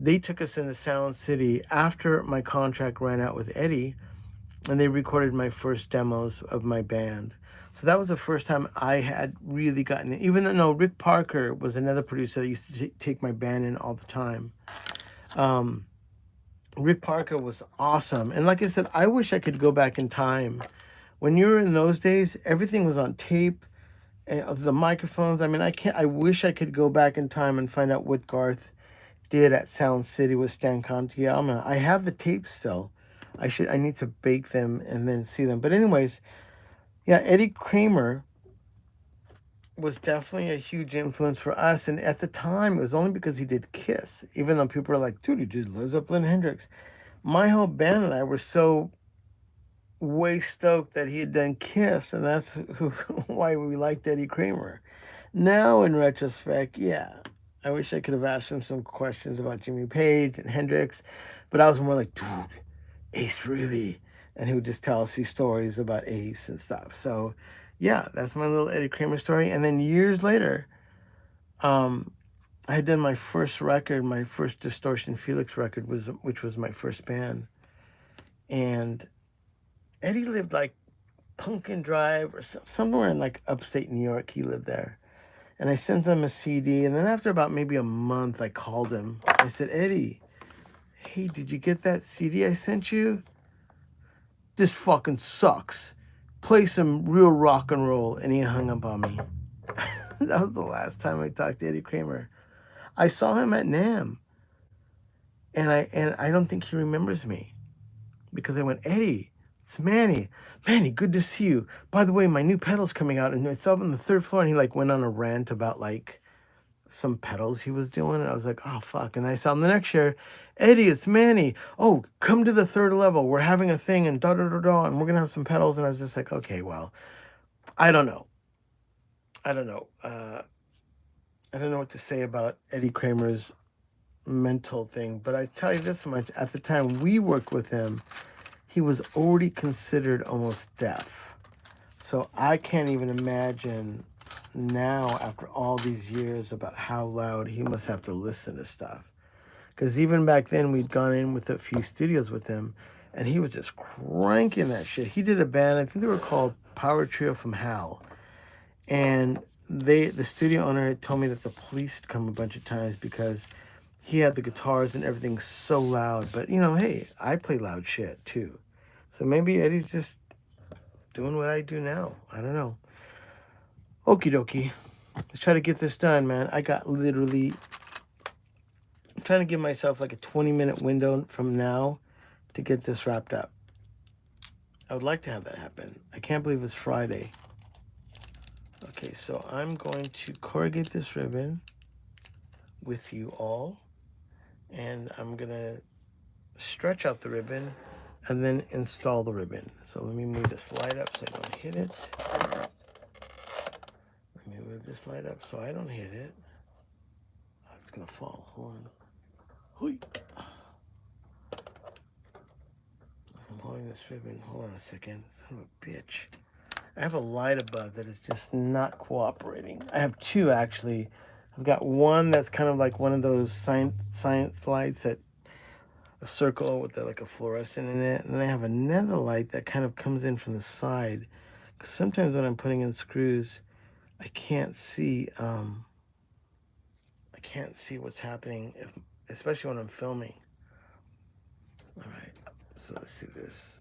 they took us into Sound City after my contract ran out with Eddie, and they recorded my first demos of my band. So that was the first time I had really gotten it. Even though, no, Rick Parker was another producer that used to take my band in all the time. Rick Parker was awesome. And like I said, I wish I could go back in time. When you were in those days, everything was on tape. The microphones. I mean, I wish I could go back in time and find out what Garth did at Sound City with Stan Katayama. I have the tapes still. I need to bake them and then see them. But anyways, yeah, Eddie Kramer was definitely a huge influence for us. And at the time, it was only because he did Kiss. Even though people are like, dude, he did Led Zeppelin, Hendrix. My whole band and I were so way stoked that he had done Kiss, and that's why we liked Eddie Kramer. Now, in retrospect, yeah, I wish I could have asked him some questions about Jimmy Page and Hendrix, but I was more like, dude, Ace really? And he would just tell us these stories about Ace and stuff. So, yeah, that's my little Eddie Kramer story. And then years later, I had done my first record, my first Distortionfelix record, which was my first band. And Eddie lived like Pumpkin Drive or somewhere in like upstate New York. He lived there. And I sent him a CD. And then after about maybe a month, I called him. I said, Eddie, hey, did you get that CD I sent you? This fucking sucks. Play some real rock and roll. And he hung up on me. That was the last time I talked to Eddie Kramer. I saw him at NAMM. And I don't think he remembers me. Because I went, Eddie, it's Manny. Manny, good to see you. By the way, my new pedal's coming out, and it's up on the third floor. And he like went on a rant about like some pedals he was doing. And I was like, oh, fuck. And I saw him the next year. Eddie, it's Manny. Oh, come to the third level. We're having a thing and da-da-da-da, and we're going to have some pedals. And I was just like, okay, well, I don't know. I don't know what to say about Eddie Kramer's mental thing. But I tell you this much. At the time we worked with him, he was already considered almost deaf. So I can't even imagine now, after all these years, about how loud he must have to listen to stuff. Because even back then, we'd gone in with a few studios with him, and he was just cranking that shit. He did a band, I think they were called Power Trio from Hell. And the studio owner had told me that the police had come a bunch of times because he had the guitars and everything so loud. But, you know, hey, I play loud shit, too. So maybe Eddie's just doing what I do now. I don't know. Okie dokie. Let's try to get this done, man. I got literally... I'm trying to give myself like a 20-minute window from now to get this wrapped up. I would like to have that happen. I can't believe it's Friday. Okay, so I'm going to corrugate this ribbon with you all. And I'm going to stretch out the ribbon and then install the ribbon. So let me move this light up so I don't hit it. Let me move this light up so I don't hit it. Oh, it's gonna fall. Hold on. Hui. I'm holding this ribbon. Hold on a second. Son of a bitch. I have a light above that is just not cooperating. I have two actually. I've got one that's kind of like one of those science lights that a circle with like a fluorescent in it, and then I have another light that kind of comes in from the side. Because sometimes when I'm putting in screws, I can't see what's happening, especially when I'm filming. All right, so let's see this.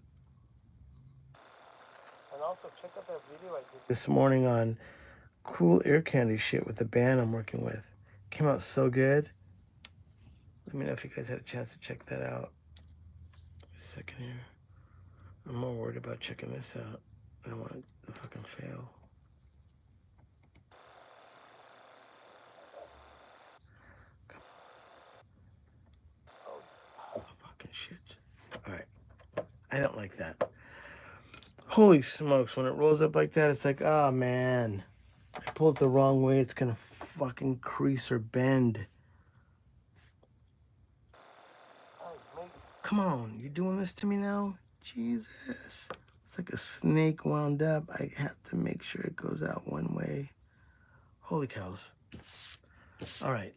And also check out that video I did this morning on cool ear candy shit with the band I'm working with. Came out so good. Let me know if you guys had a chance to check that out. A second here. I'm more worried about checking this out. I don't want it to fucking fail. Oh, fucking shit. Alright. I don't like that. Holy smokes, when it rolls up like that, it's like, oh man. I pull it the wrong way, it's gonna fucking crease or bend. Come on, you doing this to me now? Jesus. It's like a snake wound up. I have to make sure it goes out one way. Holy cows. All right.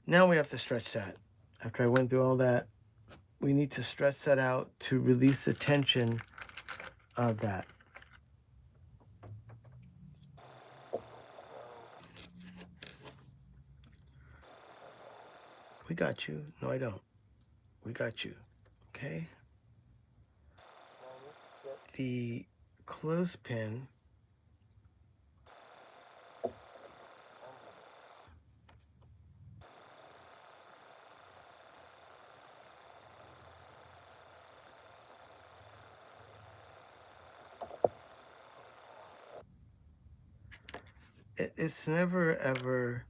Now we have to stretch that. After I went through all that, we need to stretch that out to release the tension of that. We got you. No, I don't. We got you. Okay? The clothespin. It's never ever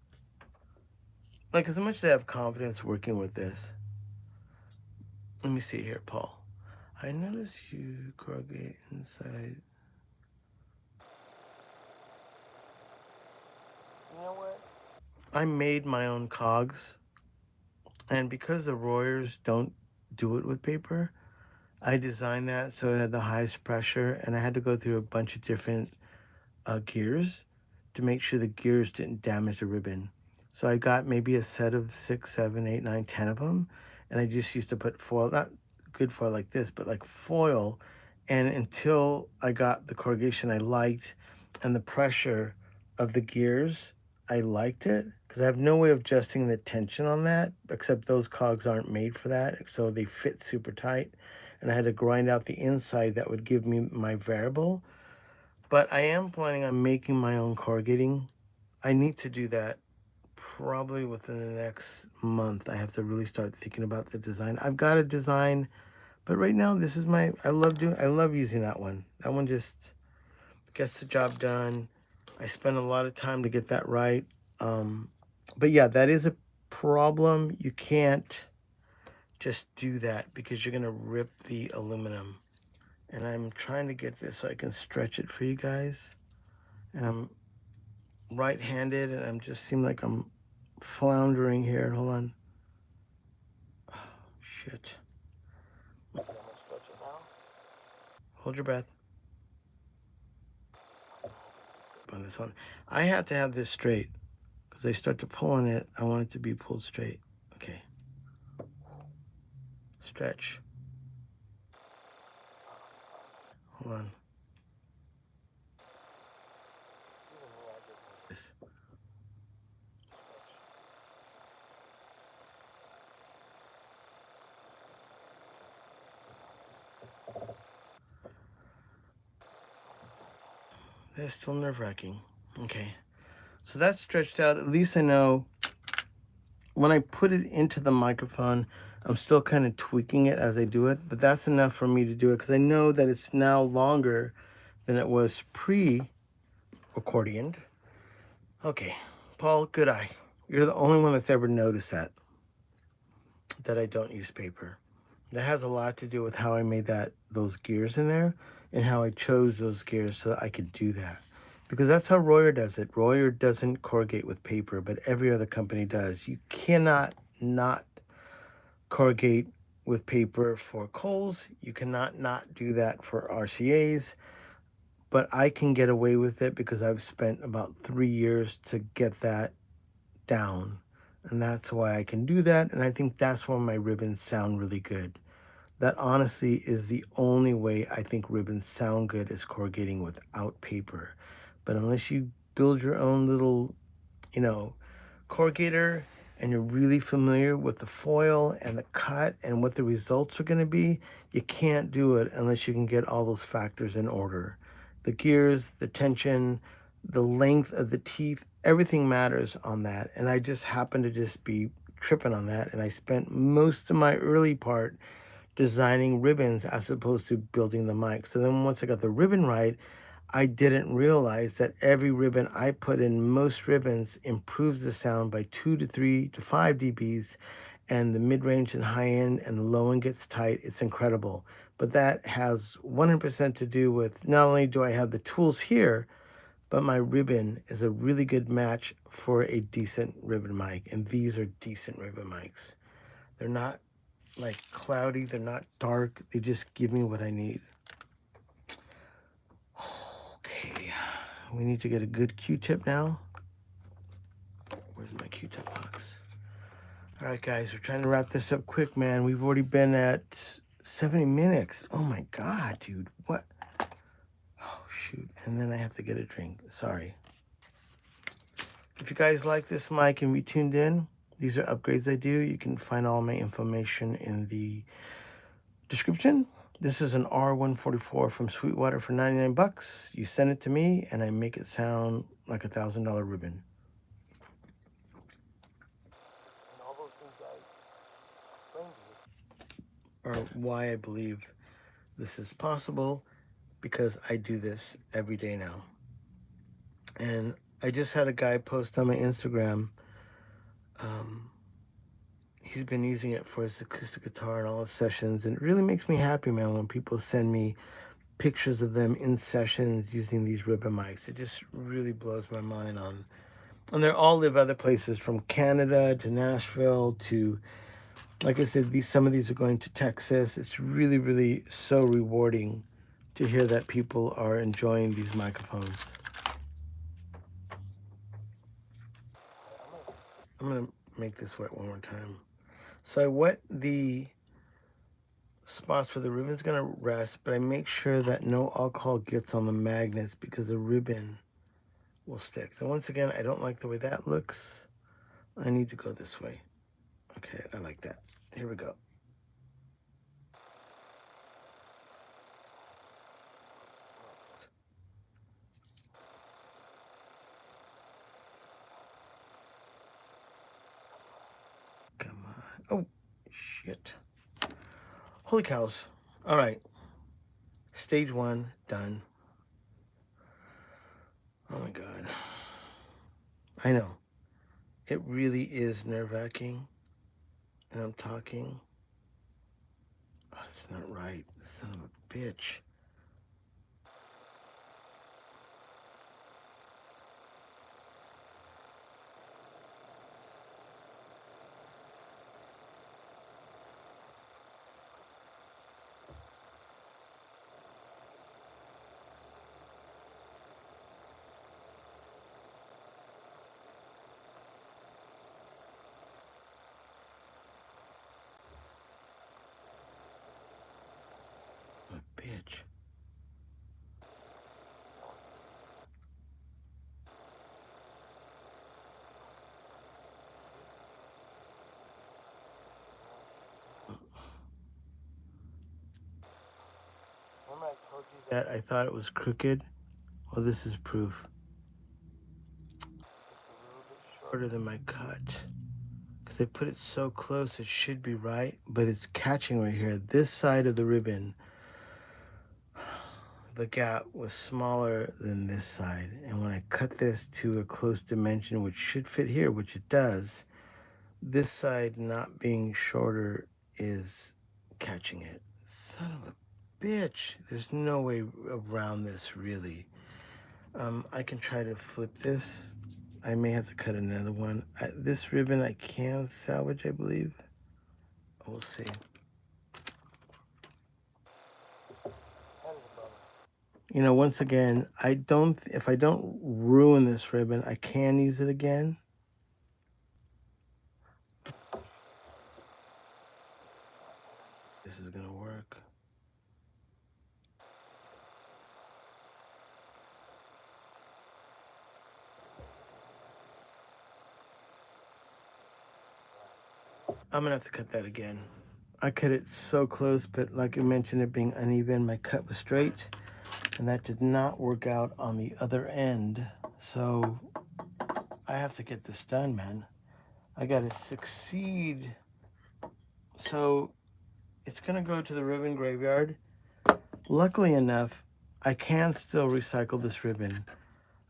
like as much as I have confidence working with this. Let me see here, Paul. I notice you corrugate inside. You know what? I made my own cogs, and because the Royers don't do it with paper, I designed that so it had the highest pressure, and I had to go through a bunch of different gears to make sure the gears didn't damage the ribbon. So I got maybe a set of 6, 7, 8, 9, 10 of them, and I just used to put foil, not good foil like this, but like foil. And until I got the corrugation I liked and the pressure of the gears, I liked it because I have no way of adjusting the tension on that, except those cogs aren't made for that, so they fit super tight. And I had to grind out the inside that would give me my variable. But I am planning on making my own corrugating. I need to do that probably within the next month. I have to really start thinking about the design. I've got a design, but right now this is my, I love using that one. That one just gets the job done. I spend a lot of time to get that right. But yeah, that is a problem. You can't just do that because you're gonna rip the aluminum. And I'm trying to get this so I can stretch it for you guys. And I'm right-handed and I'm just seem like I'm floundering here. Hold on. Oh, shit. Hold your breath. On this one, I have to have this straight because I start to pull on it. I want it to be pulled straight. Okay. Stretch. Hold on. This. That's still nerve-wracking. Okay. So that's stretched out. At least I know when I put it into the microphone, I'm still kind of tweaking it as I do it, but that's enough for me to do it because I know that it's now longer than it was pre-accordioned. Okay, Paul, good eye. You're the only one that's ever noticed that I don't use paper. That has a lot to do with how I made those gears in there and how I chose those gears so that I could do that. Because that's how Royer does it. Royer doesn't corrugate with paper, but every other company does. You cannot not corrugate with paper for coals. You cannot not do that for RCAs. But I can get away with it because I've spent about 3 years to get that down. And that's why I can do that. And I think that's why my ribbons sound really good. That honestly is the only way I think ribbons sound good is corrugating without paper. But unless you build your own little, you know, corrugator and you're really familiar with the foil and the cut and what the results are going to be, you can't do it unless you can get all those factors in order. The gears, the tension, the length of the teeth, everything matters on that. And I just happen to just be tripping on that. And I spent most of my early part designing ribbons as opposed to building the mic. So then once I got the ribbon right, I didn't realize that every ribbon I put in, most ribbons, improves the sound by 2 to 3 to 5 dBs, and the mid-range and high-end and the low-end gets tight. It's incredible. But that has 100% to do with not only do I have the tools here, but my ribbon is a really good match for a decent ribbon mic, and these are decent ribbon mics. They're not like cloudy, they're not dark, they just give me what I need. Okay, we need to get a good Q-tip now. Where's my Q-tip box? All right, guys, we're trying to wrap this up quick, man. We've already been at 70 minutes. Oh my God, dude, what? Oh, shoot, and then I have to get a drink, sorry. If you guys like this mic and be tuned in, these are upgrades I do. You can find all my information in the description. This is an R144 from Sweetwater for 99 bucks. You send it to me and I make it sound like a $1,000 ribbon. And all those things I explained to you are why I believe this is possible, because I do this every day now. And I just had a guy post on my Instagram. He's been using it for his acoustic guitar and all his sessions, and it really makes me happy, man, when people send me pictures of them in sessions using these ribbon mics. It just really blows my mind on. And they all live other places, from Canada to Nashville to, like I said, some of these are going to Texas. It's really, really so rewarding to hear that people are enjoying these microphones. I'm gonna make this wet one more time. So I wet the spots where the ribbon's gonna rest, but I make sure that no alcohol gets on the magnets because the ribbon will stick. So once again, I don't like the way that looks. I need to go this way. Okay, I like that. Here we go. Come on. Oh, shit. Holy cows. All right. Stage 1, done. Oh my God. I know. It really is nerve-wracking. And I'm talking. Oh, that's not right. Son of a bitch. A bitch. Remember I told you that I thought it was crooked? Well, this is proof. It's a little bit shorter than my cut. Because I put it so close, it should be right, but it's catching right here. This side of the ribbon, the gap was smaller than this side. And when I cut this to a close dimension, which should fit here, which it does, this side not being shorter is catching it. Son of a bitch. There's no way around this, really. I can try to flip this. I may have to cut another one. This ribbon I can salvage, I believe. We'll see. You know, once again, if I don't ruin this ribbon, I can use it again. This is gonna work. I'm gonna have to cut that again. I cut it so close, but like I mentioned, it being uneven, my cut was straight, and that did not work out on the other end. So I have to get this done, man. I gotta succeed. So it's gonna go to the ribbon graveyard. Luckily enough, I can still recycle this ribbon.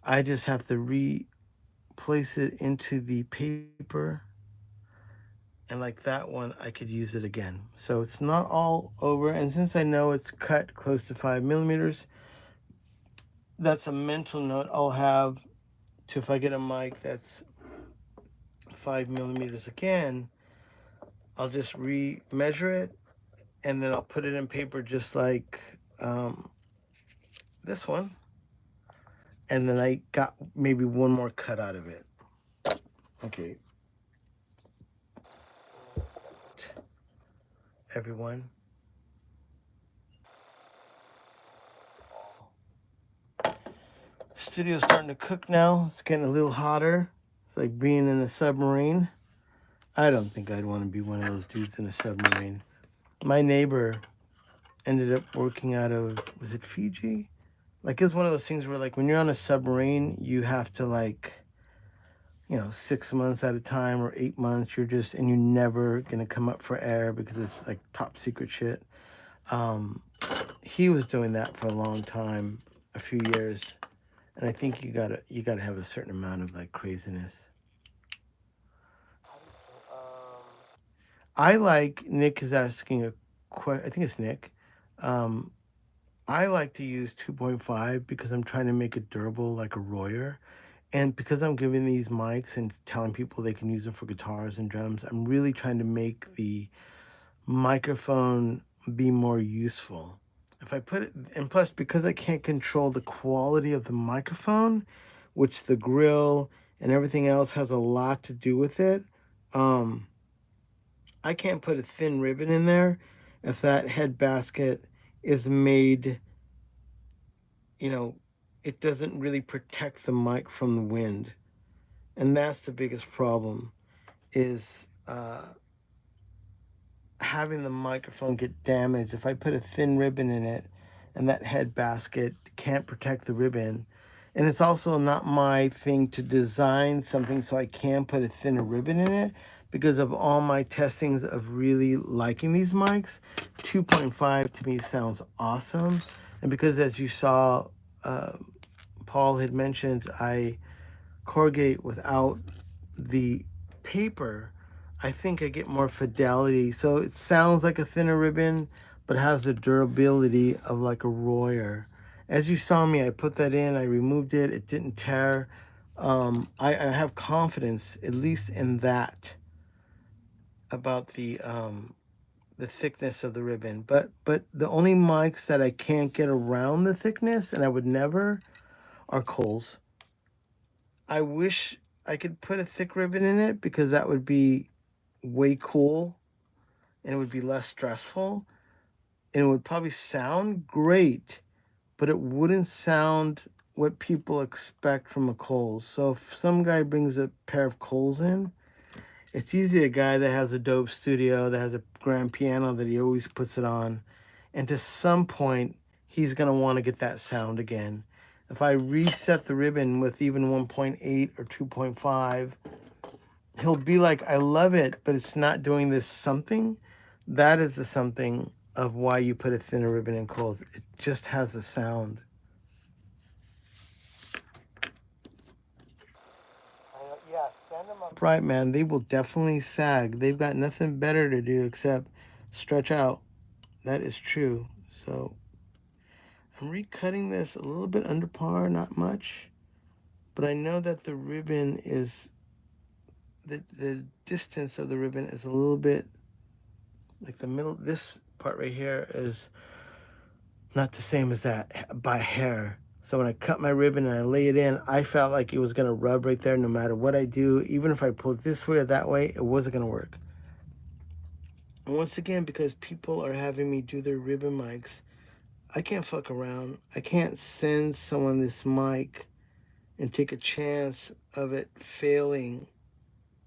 I just have to replace it into the paper, and like that one, I could use it again. So it's not all over, and since I know it's cut close to 5 millimeters, that's a mental note I'll have to, if I get a mic that's 5 millimeters again, I'll just re-measure it, and then I'll put it in paper just like this one. And then I got maybe one more cut out of it. Okay. Everyone. Studio's starting to cook now. It's getting a little hotter. It's like being in a submarine. I don't think I'd want to be one of those dudes in a submarine. My neighbor ended up working out of, was it Fiji? Like, it's one of those things where, like, when you're on a submarine, you have to, like, 6 months at a time or 8 months, and you're never going to come up for air because it's, like, top secret shit. He was doing that for a long time, a few years. And I think you gotta have a certain amount of, like, craziness. Nick is asking a question. I think it's Nick. I like to use 2.5 because I'm trying to make it durable like a Royer. And because I'm giving these mics and telling people they can use them for guitars and drums, I'm really trying to make the microphone be more useful. If I put it, and plus because I can't control the quality of the microphone, which the grill and everything else has a lot to do with it, I can't put a thin ribbon in there if that head basket is made, it doesn't really protect the mic from the wind. And that's the biggest problem, is having the microphone get damaged. If I put a thin ribbon in it and that head basket can't protect the ribbon, and it's also not my thing to design something so I can put a thinner ribbon in it, because of all my testings of really liking these mics, 2.5 to me sounds awesome. And because, as you saw, Paul had mentioned, I corrugate without the paper, I think I get more fidelity. So it sounds like a thinner ribbon, but has the durability of like a Royer. As you saw me, I put that in, I removed it, it didn't tear. I have confidence, at least in that, about the thickness of the ribbon. But the only mics that I can't get around the thickness, and I would never, are Coles. I wish I could put a thick ribbon in it because that would be way cool and it would be less stressful and it would probably sound great, but it wouldn't sound what people expect from a Coles. So if some guy brings a pair of Coles in, it's usually a guy that has a dope studio, that has a grand piano that he always puts it on. And to some point, he's going to want to get that sound again. If I reset the ribbon with even 1.8 or 2.5, he'll be like, I love it, but it's not doing this something. That is the something of why you put a thinner ribbon in Coles. It just has a sound. Yeah, stand them upright, man. They will definitely sag. They've got nothing better to do except stretch out. That is true. So I'm recutting this a little bit under par, not much. But I know that the ribbon is, the distance of the ribbon is a little bit, like the middle, this part right here is not the same as that by hair. So when I cut my ribbon and I lay it in, I felt like it was going to rub right there no matter what I do. Even if I pull it this way or that way, it wasn't going to work. And once again, because people are having me do their ribbon mics, I can't fuck around. I can't send someone this mic and take a chance of it failing.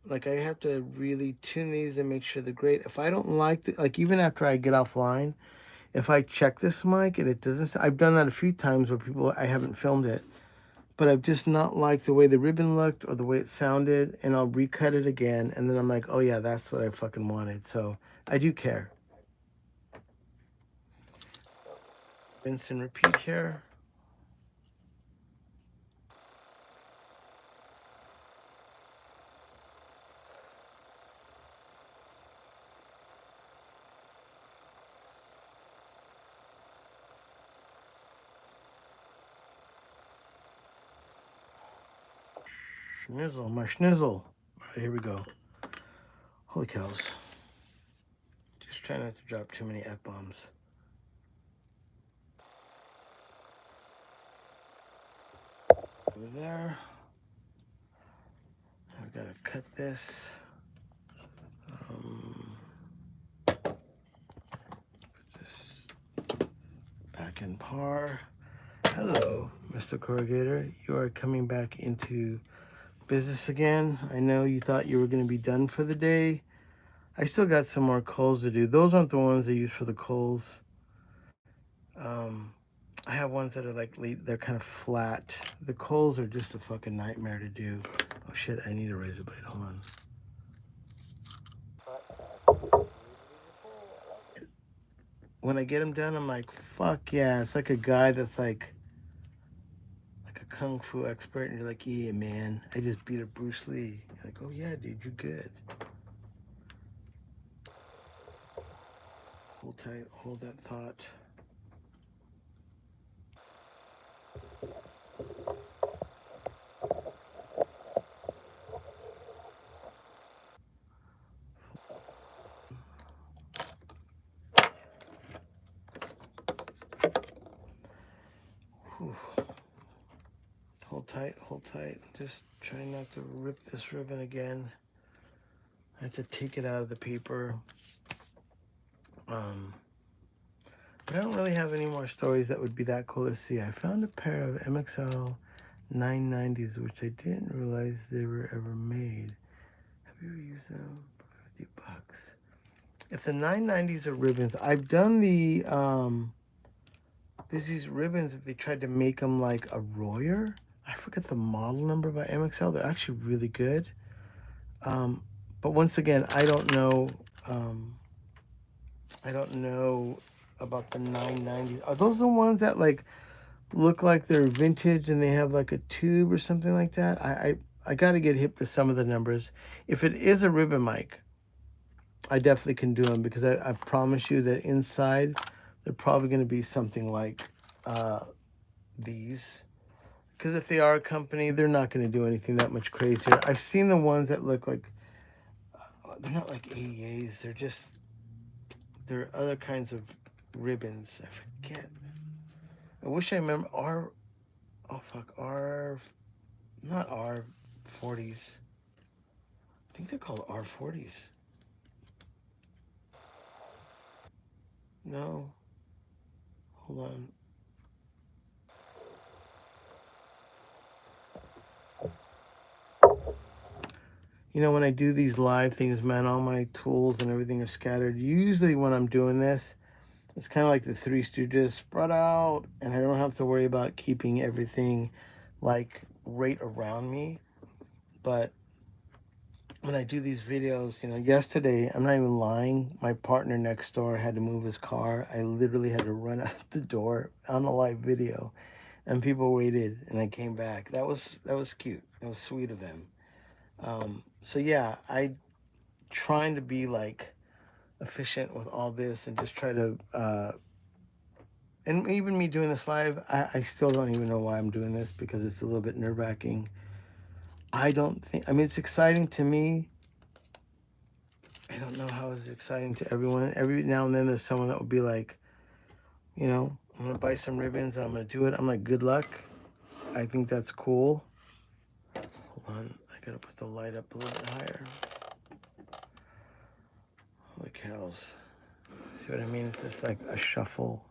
Like, I have to really tune these and make sure they're great. If I don't like the, like, even after I get offline, if I check this mic and it doesn't, I've done that a few times where I haven't filmed it, but I've just not liked the way the ribbon looked or the way it sounded, and I'll recut it again, and then I'm like, oh yeah, that's what I fucking wanted. So I do care. Rinse and repeat here. Schnizzle, my schnizzle. All right, here we go. Holy cows. Try not to drop too many F-bombs. Over there. I've got to cut this. Put this back in par. Hello, Mr. Corrugator. You are coming back into business again. I know you thought you were going to be done for the day. I still got some more coals to do. Those aren't the ones I use for the coals. I have ones that are like, they're kind of flat. The coals are just a fucking nightmare to do. Oh shit, I need a razor blade. Hold on. When I get them done, I'm like, fuck yeah. It's like a guy that's like a kung fu expert, and you're like, yeah, man, I just beat up Bruce Lee. You're like, oh yeah, dude, you're good. Hold tight, hold that thought. Whew. Hold tight, hold tight. Just trying not to rip this ribbon again. I have to take it out of the paper. But I don't really have any more stories that would be that cool to see. I found a pair of MXL 990s, which I didn't realize they were ever made. Have you ever used them? For $50. If the 990s are ribbons, I've done the, there's these ribbons that they tried to make them like a Royer. I forget the model number by MXL. They're actually really good. But once again, I don't know about the 990s. Are those the ones that like look like they're vintage and they have like a tube or something like that? I got to get hip to some of the numbers. If it is a ribbon mic, I definitely can do them, because I promise you that inside they're probably going to be something like these. Because if they are a company, they're not going to do anything that much crazier. I've seen the ones that look like, they're not like AEAs. They're other kinds of ribbons. I forget. I wish I remember not R40s. I think they're called R40s. No. Hold on. You know, when I do these live things, man, all my tools and everything are scattered. Usually when I'm doing this, it's kind of like the Three Stooges, spread out, and I don't have to worry about keeping everything like right around me. But when I do these videos, you know, yesterday, I'm not even lying, my partner next door had to move his car. I literally had to run out the door on a live video, and people waited, and I came back. That was cute. That was sweet of them. So yeah, I trying to be like efficient with all this, and just try to and even me doing this live, I still don't even know why I'm doing this, because it's a little bit nerve-wracking. I mean, it's exciting to me. I don't know how it's exciting to everyone. Every now and then there's someone that will be like, you know, I'm gonna buy some ribbons, I'm gonna do it. I'm like, good luck. I think that's cool. Hold on, I gotta put the light up a little bit higher. Holy cows. See what I mean? It's just like a shuffle.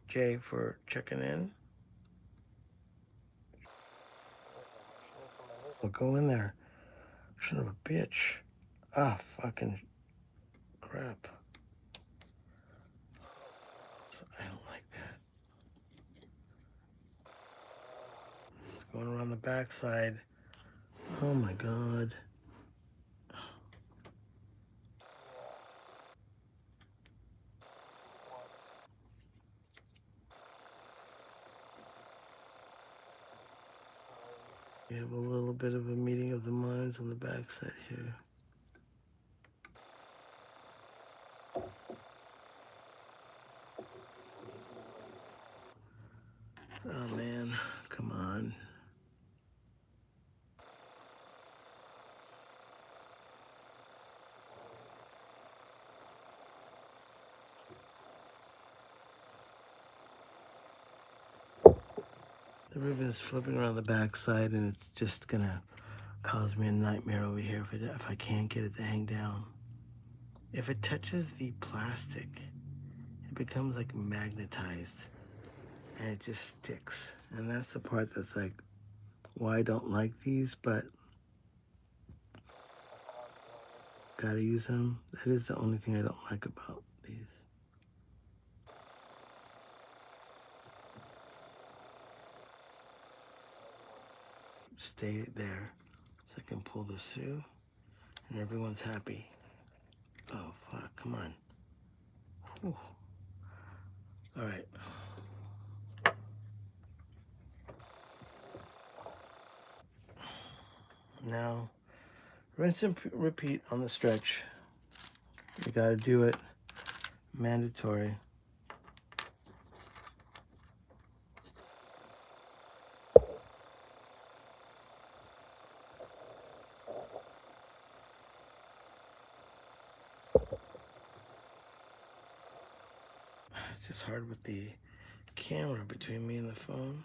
Jay, for checking in. Well, go in there. Son of a bitch. Ah, fucking crap. I don't like that. It's going around the backside. Oh my god. We have a little bit of a meeting of the minds on the backside here. Oh man, come on. The ribbon's flipping around the back side, and it's just gonna cause me a nightmare over here if I can't get it to hang down. If it touches the plastic, it becomes like magnetized, and it just sticks. And that's the part that's like why I don't like these, but gotta use them. That is the only thing I don't like about these. Stay there so I can pull this through and everyone's happy. Oh fuck, come on. Whew. All right. Now, rinse and repeat on the stretch. You gotta do it. Mandatory. It's just hard with the camera between me and the phone.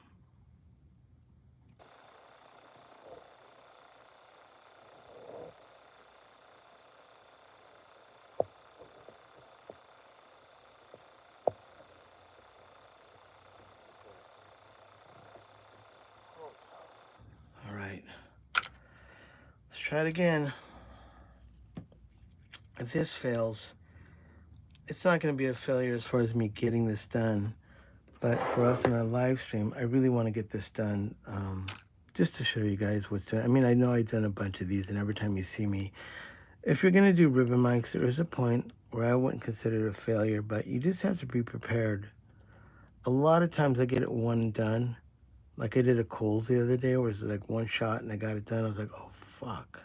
All right. Let's try it again. If this fails, it's not going to be a failure as far as me getting this done. But for us in our live stream, I really want to get this done just to show you guys what's done. I mean, I know I've done a bunch of these, and every time you see me, if you're going to do ribbon mics, there is a point where I wouldn't consider it a failure, but you just have to be prepared. A lot of times I get it one done. Like I did a Kohl's the other day where it was like one shot and I got it done. I was like, oh, fuck.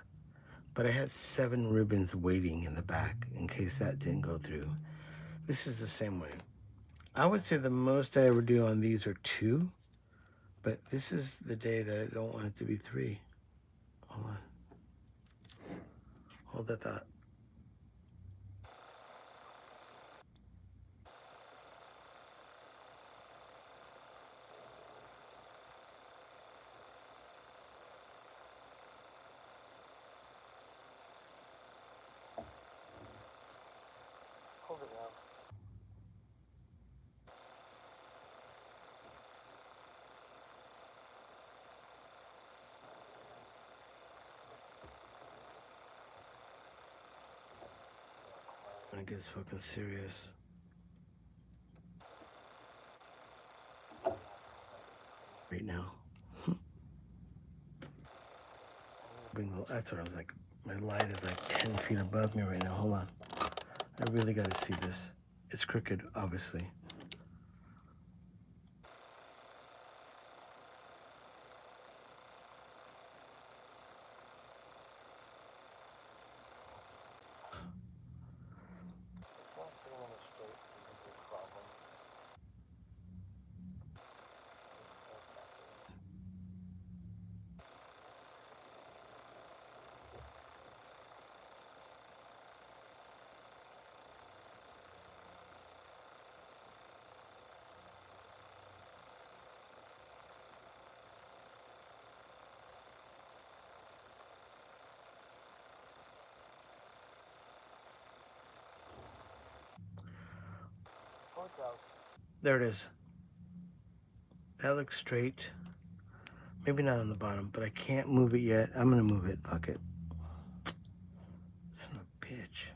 But I had 7 ribbons waiting in the back in case that didn't go through. This is the same way. I would say the most I ever do on these are 2, but this is the day that I don't want it to be 3. Hold on. Hold that thought. Hold it now. When it gets fucking serious. Right now. That's what I was like. My light is like 10 feet above me right now. Hold on. I really got to see this. It's crooked, obviously. There it is. That looks straight. Maybe not on the bottom, but I can't move it yet. I'm gonna move it. Fuck it. Son of a bitch.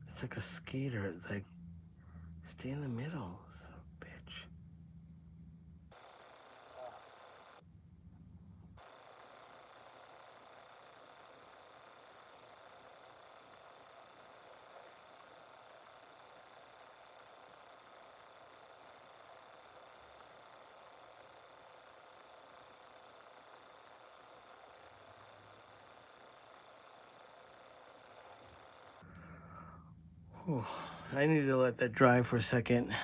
It's like a skater. It's like, stay in the middle, son of a bitch. Whew, I need to let that dry for a second.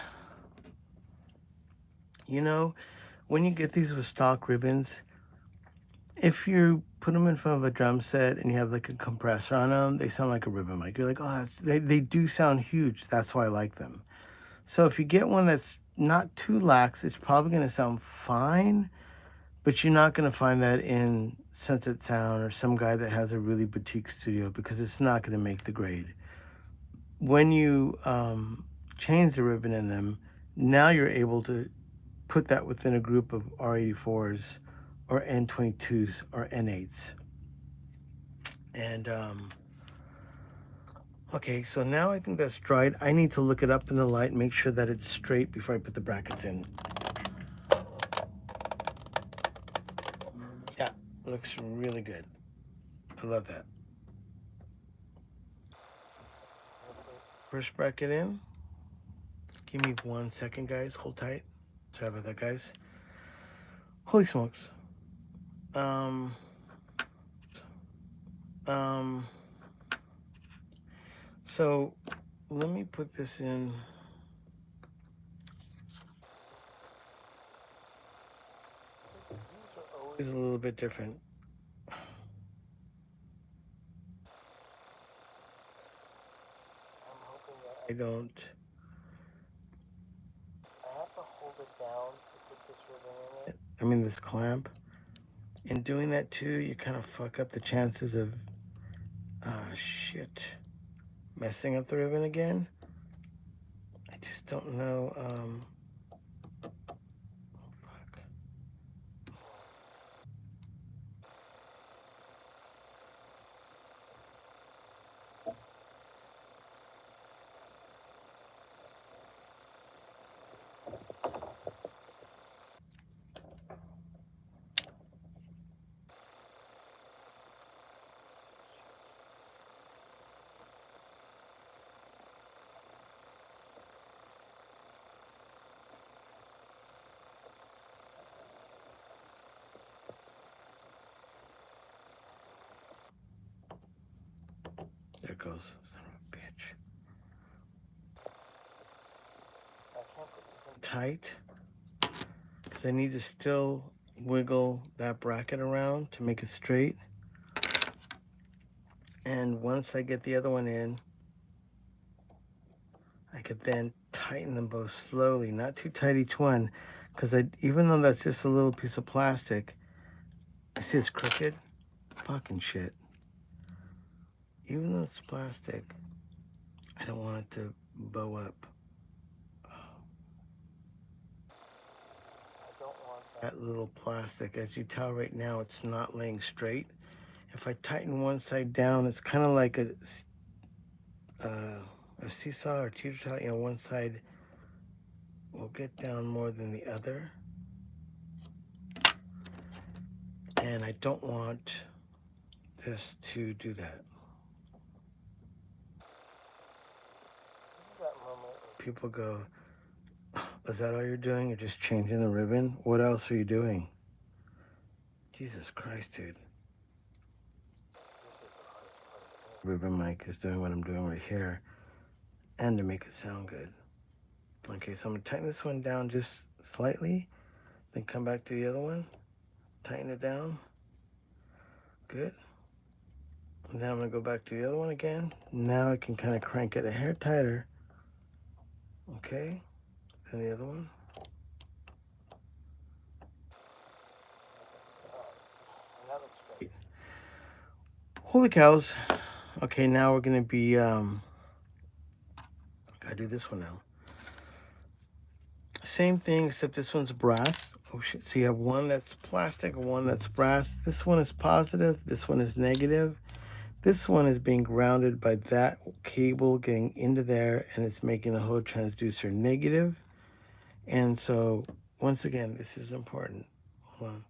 You know, when you get these with stock ribbons, if you put them in front of a drum set and you have like a compressor on them, they sound like a ribbon mic. You're like, oh, they do sound huge. That's why I like them. So if you get one that's not too lax, it's probably going to sound fine, but you're not going to find that in Sunset Sound or some guy that has a really boutique studio, because it's not going to make the grade. When you change the ribbon in them, now you're able to put that within a group of R84s or N22s or N8s. And okay, so now I think that's dried. I need to look it up in the light and make sure that it's straight before I put the brackets in. Yeah, looks really good. I love that. First bracket in. Give me 1 second, guys. Hold tight. Sorry about that, guys. Holy smokes. So let me put this in. These are always a little bit different. I'm hoping that I don't. I have to hold it down to put this ribbon in it. I mean, this clamp. In doing that too, you kind of fuck up the chances of, shit, messing up the ribbon again. I just don't know. Fuck. There it goes. Son of a bitch. I can't put this in tight because I need to still wiggle that bracket around to make it straight. And once I get the other one in, I could then tighten them both slowly, not too tight each one, because even though that's just a little piece of plastic, I see it's crooked. Fucking shit. Even though it's plastic, I don't want it to bow up. I don't want that little plastic. As you tell right now, it's not laying straight. If I tighten one side down, it's kind of like a seesaw or teeter tot. You know, one side will get down more than the other. And I don't want this to do that. People go, is that all you're doing? You're just changing the ribbon? What else are you doing? Jesus Christ, dude. Ribbon mic is doing what I'm doing right here, and to make it sound good. Okay, so I'm gonna tighten this one down just slightly, then come back to the other one, tighten it down. Good. And then I'm gonna go back to the other one again. Now I can kind of crank it a hair tighter. Okay, then the other one. Holy cows. Okay, now we're gonna be, gotta do this one now. Same thing, except this one's brass. Oh shit, so you have one that's plastic and one that's brass. This one is positive, this one is negative. This one is being grounded by that cable getting into there, and it's making the whole transducer negative. And so, once again, this is important. Hold on.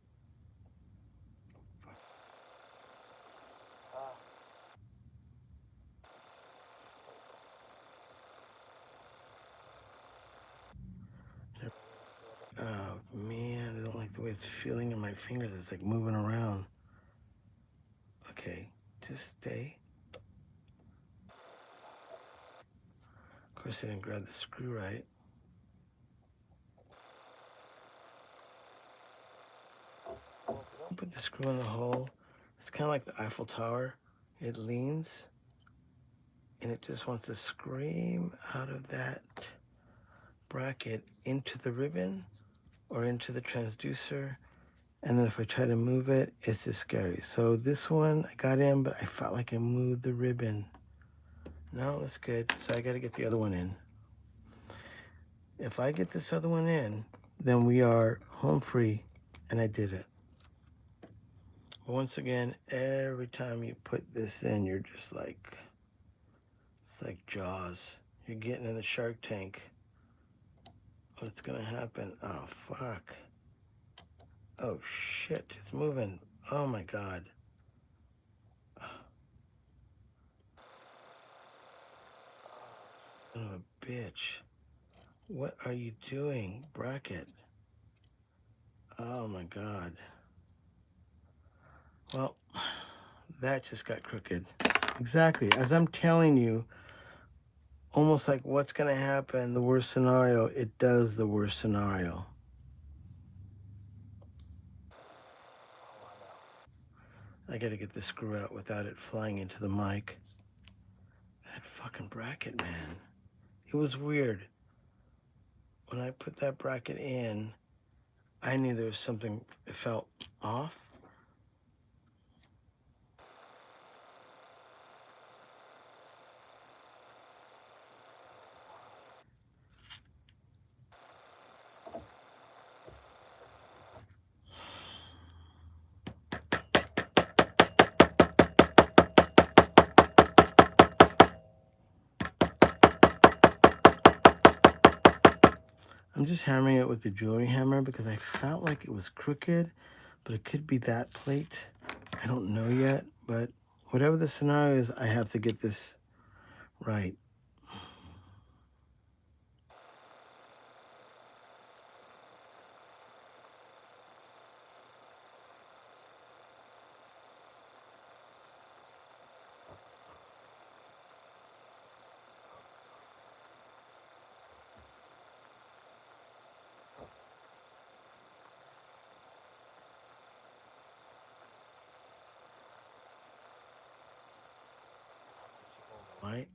Oh man, I don't like the way it's feeling in my fingers. It's like moving around. Okay, just stay. course, I didn't grab the screw right. Put the screw in the hole. It's kind of like the Eiffel Tower. It leans, and it just wants to scream out of that bracket into the ribbon or into the transducer. And then if I try to move it, it's just scary. So this one I got in, but I felt like I moved the ribbon. No, that's good. So I got to get the other one in. If I get this other one in, then we are home free, and I did it. Once again, every time you put this in, you're just like, it's like Jaws. You're getting in the Shark Tank. What's gonna happen? Oh, fuck. Oh, shit, it's moving. Oh, my God. Oh, a bitch. What are you doing, bracket? Oh, my God. Well, that just got crooked. Exactly. As I'm telling you, almost like what's going to happen, the worst scenario, it does the worst scenario. I got to get the screw out without it flying into the mic. That fucking bracket, man. It was weird. When I put that bracket in, I knew there was something, it felt off. I'm just hammering it with the jewelry hammer because I felt like it was crooked, but it could be that plate. I don't know yet, but whatever the scenario is, I have to get this right. Right?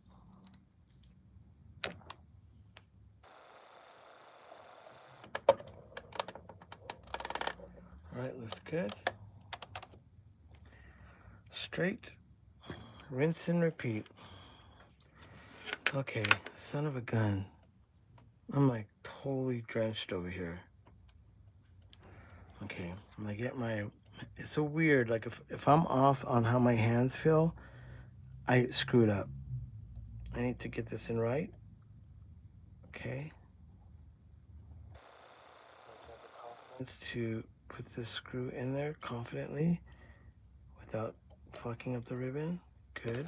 All right, looks good. Straight, rinse and repeat. Okay, son of a gun. I'm like totally drenched over here. Okay, I'm gonna get my, it's so weird, like if I'm off on how my hands feel, I screwed up. I need to get this in right. Okay. It's to put the screw in there confidently without fucking up the ribbon. Good.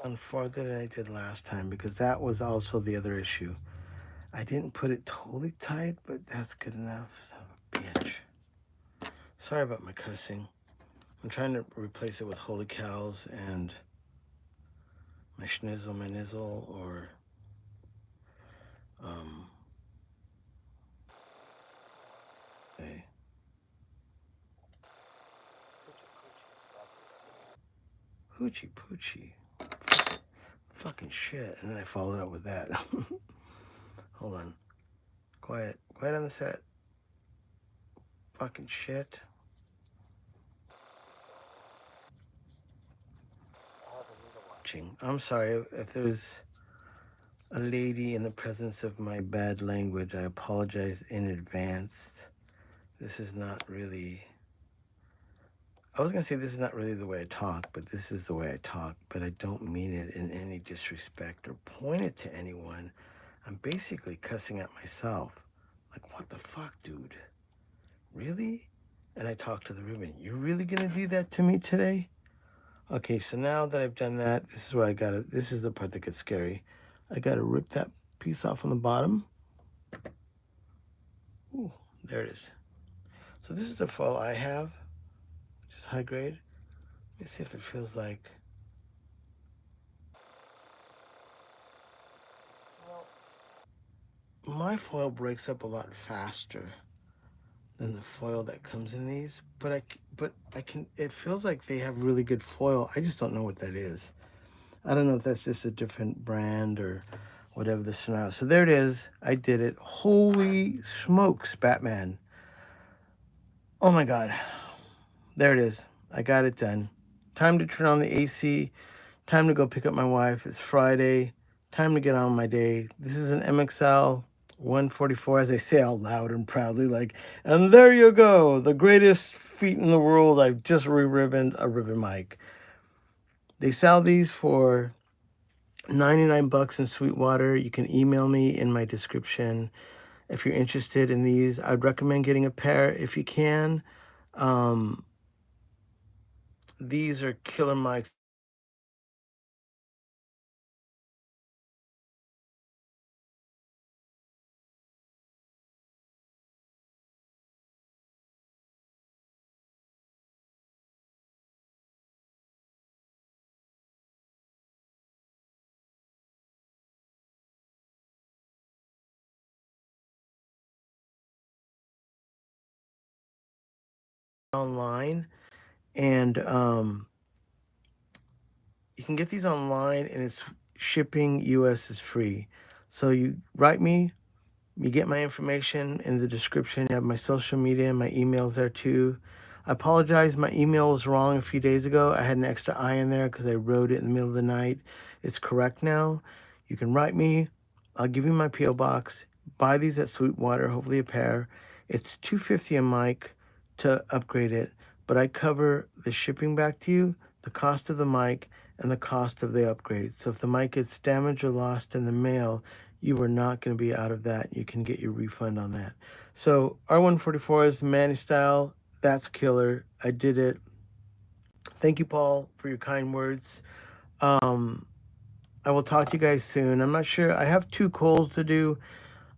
On farther than I did last time because that was also the other issue. I didn't put it totally tight, but that's good enough. Son of a bitch. Sorry about my cussing. I'm trying to replace it with holy cows and my schnizzle, my nizzle, or hey. Hoochie poochie. Fucking shit. And then I followed up with that. Hold on. Quiet. Quiet on the set. Fucking shit. I'm sorry if there's a lady in the presence of my bad language. I apologize in advance. This is not really, I was going to say this is not really the way I talk, but this is the way I talk. But I don't mean it in any disrespect or point it to anyone. I'm basically cussing at myself. Like, what the fuck, dude? Really? And I talk to the ribbon. You're really going to do that to me today? Okay, so now that I've done that, this is where I got it. This is the part that gets scary. I got to rip that piece off on the bottom. Ooh, there it is. So this is the foil I have, which is high grade. Let me see if it feels like. Well, my foil breaks up a lot faster than the foil that comes in these, but I can. It feels like they have really good foil. I just don't know what that is. I don't know if that's just a different brand or whatever the scenario. So there it is. I did it. Holy smokes, Batman! Oh my God, there it is. I got it done. Time to turn on the AC. Time to go pick up my wife. It's Friday. Time to get on my day. This is an MXL 144, as I say out loud and proudly, like, and there you go, the greatest feat in the world. I've just re-ribboned a ribbon mic. They sell these for 99 bucks in Sweetwater. You can email me in my description if you're interested in these. I'd recommend getting a pair if you can. Um, these are killer mics. Online, and you can get these online, and it's shipping US is free. So you write me, you get my information in the description. You have my social media, my emails there too. I apologize, my email was wrong a few days ago. I had an extra I in there because I wrote it in the middle of the night. It's correct now. You can write me. I'll give you my P.O. box. Buy these at Sweetwater, hopefully a pair. It's $250 a mic to upgrade it, but I cover the shipping back to you, the cost of the mic, and the cost of the upgrade. So if the mic gets damaged or lost in the mail, you are not going to be out of that. You can get your refund on that. So R144 is the Manny style. That's killer. I did it. Thank you, Paul, for your kind words. Um, I will talk to you guys soon. I'm not sure. I have 2 calls to do.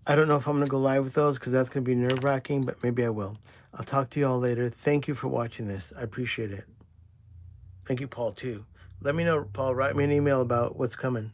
I don't know if I'm going to go live with those because that's going to be nerve-wracking, but maybe I will. I'll talk to you all later. Thank you for watching this. I appreciate it. Thank you, Paul, too. Let me know, Paul. Write me an email about what's coming.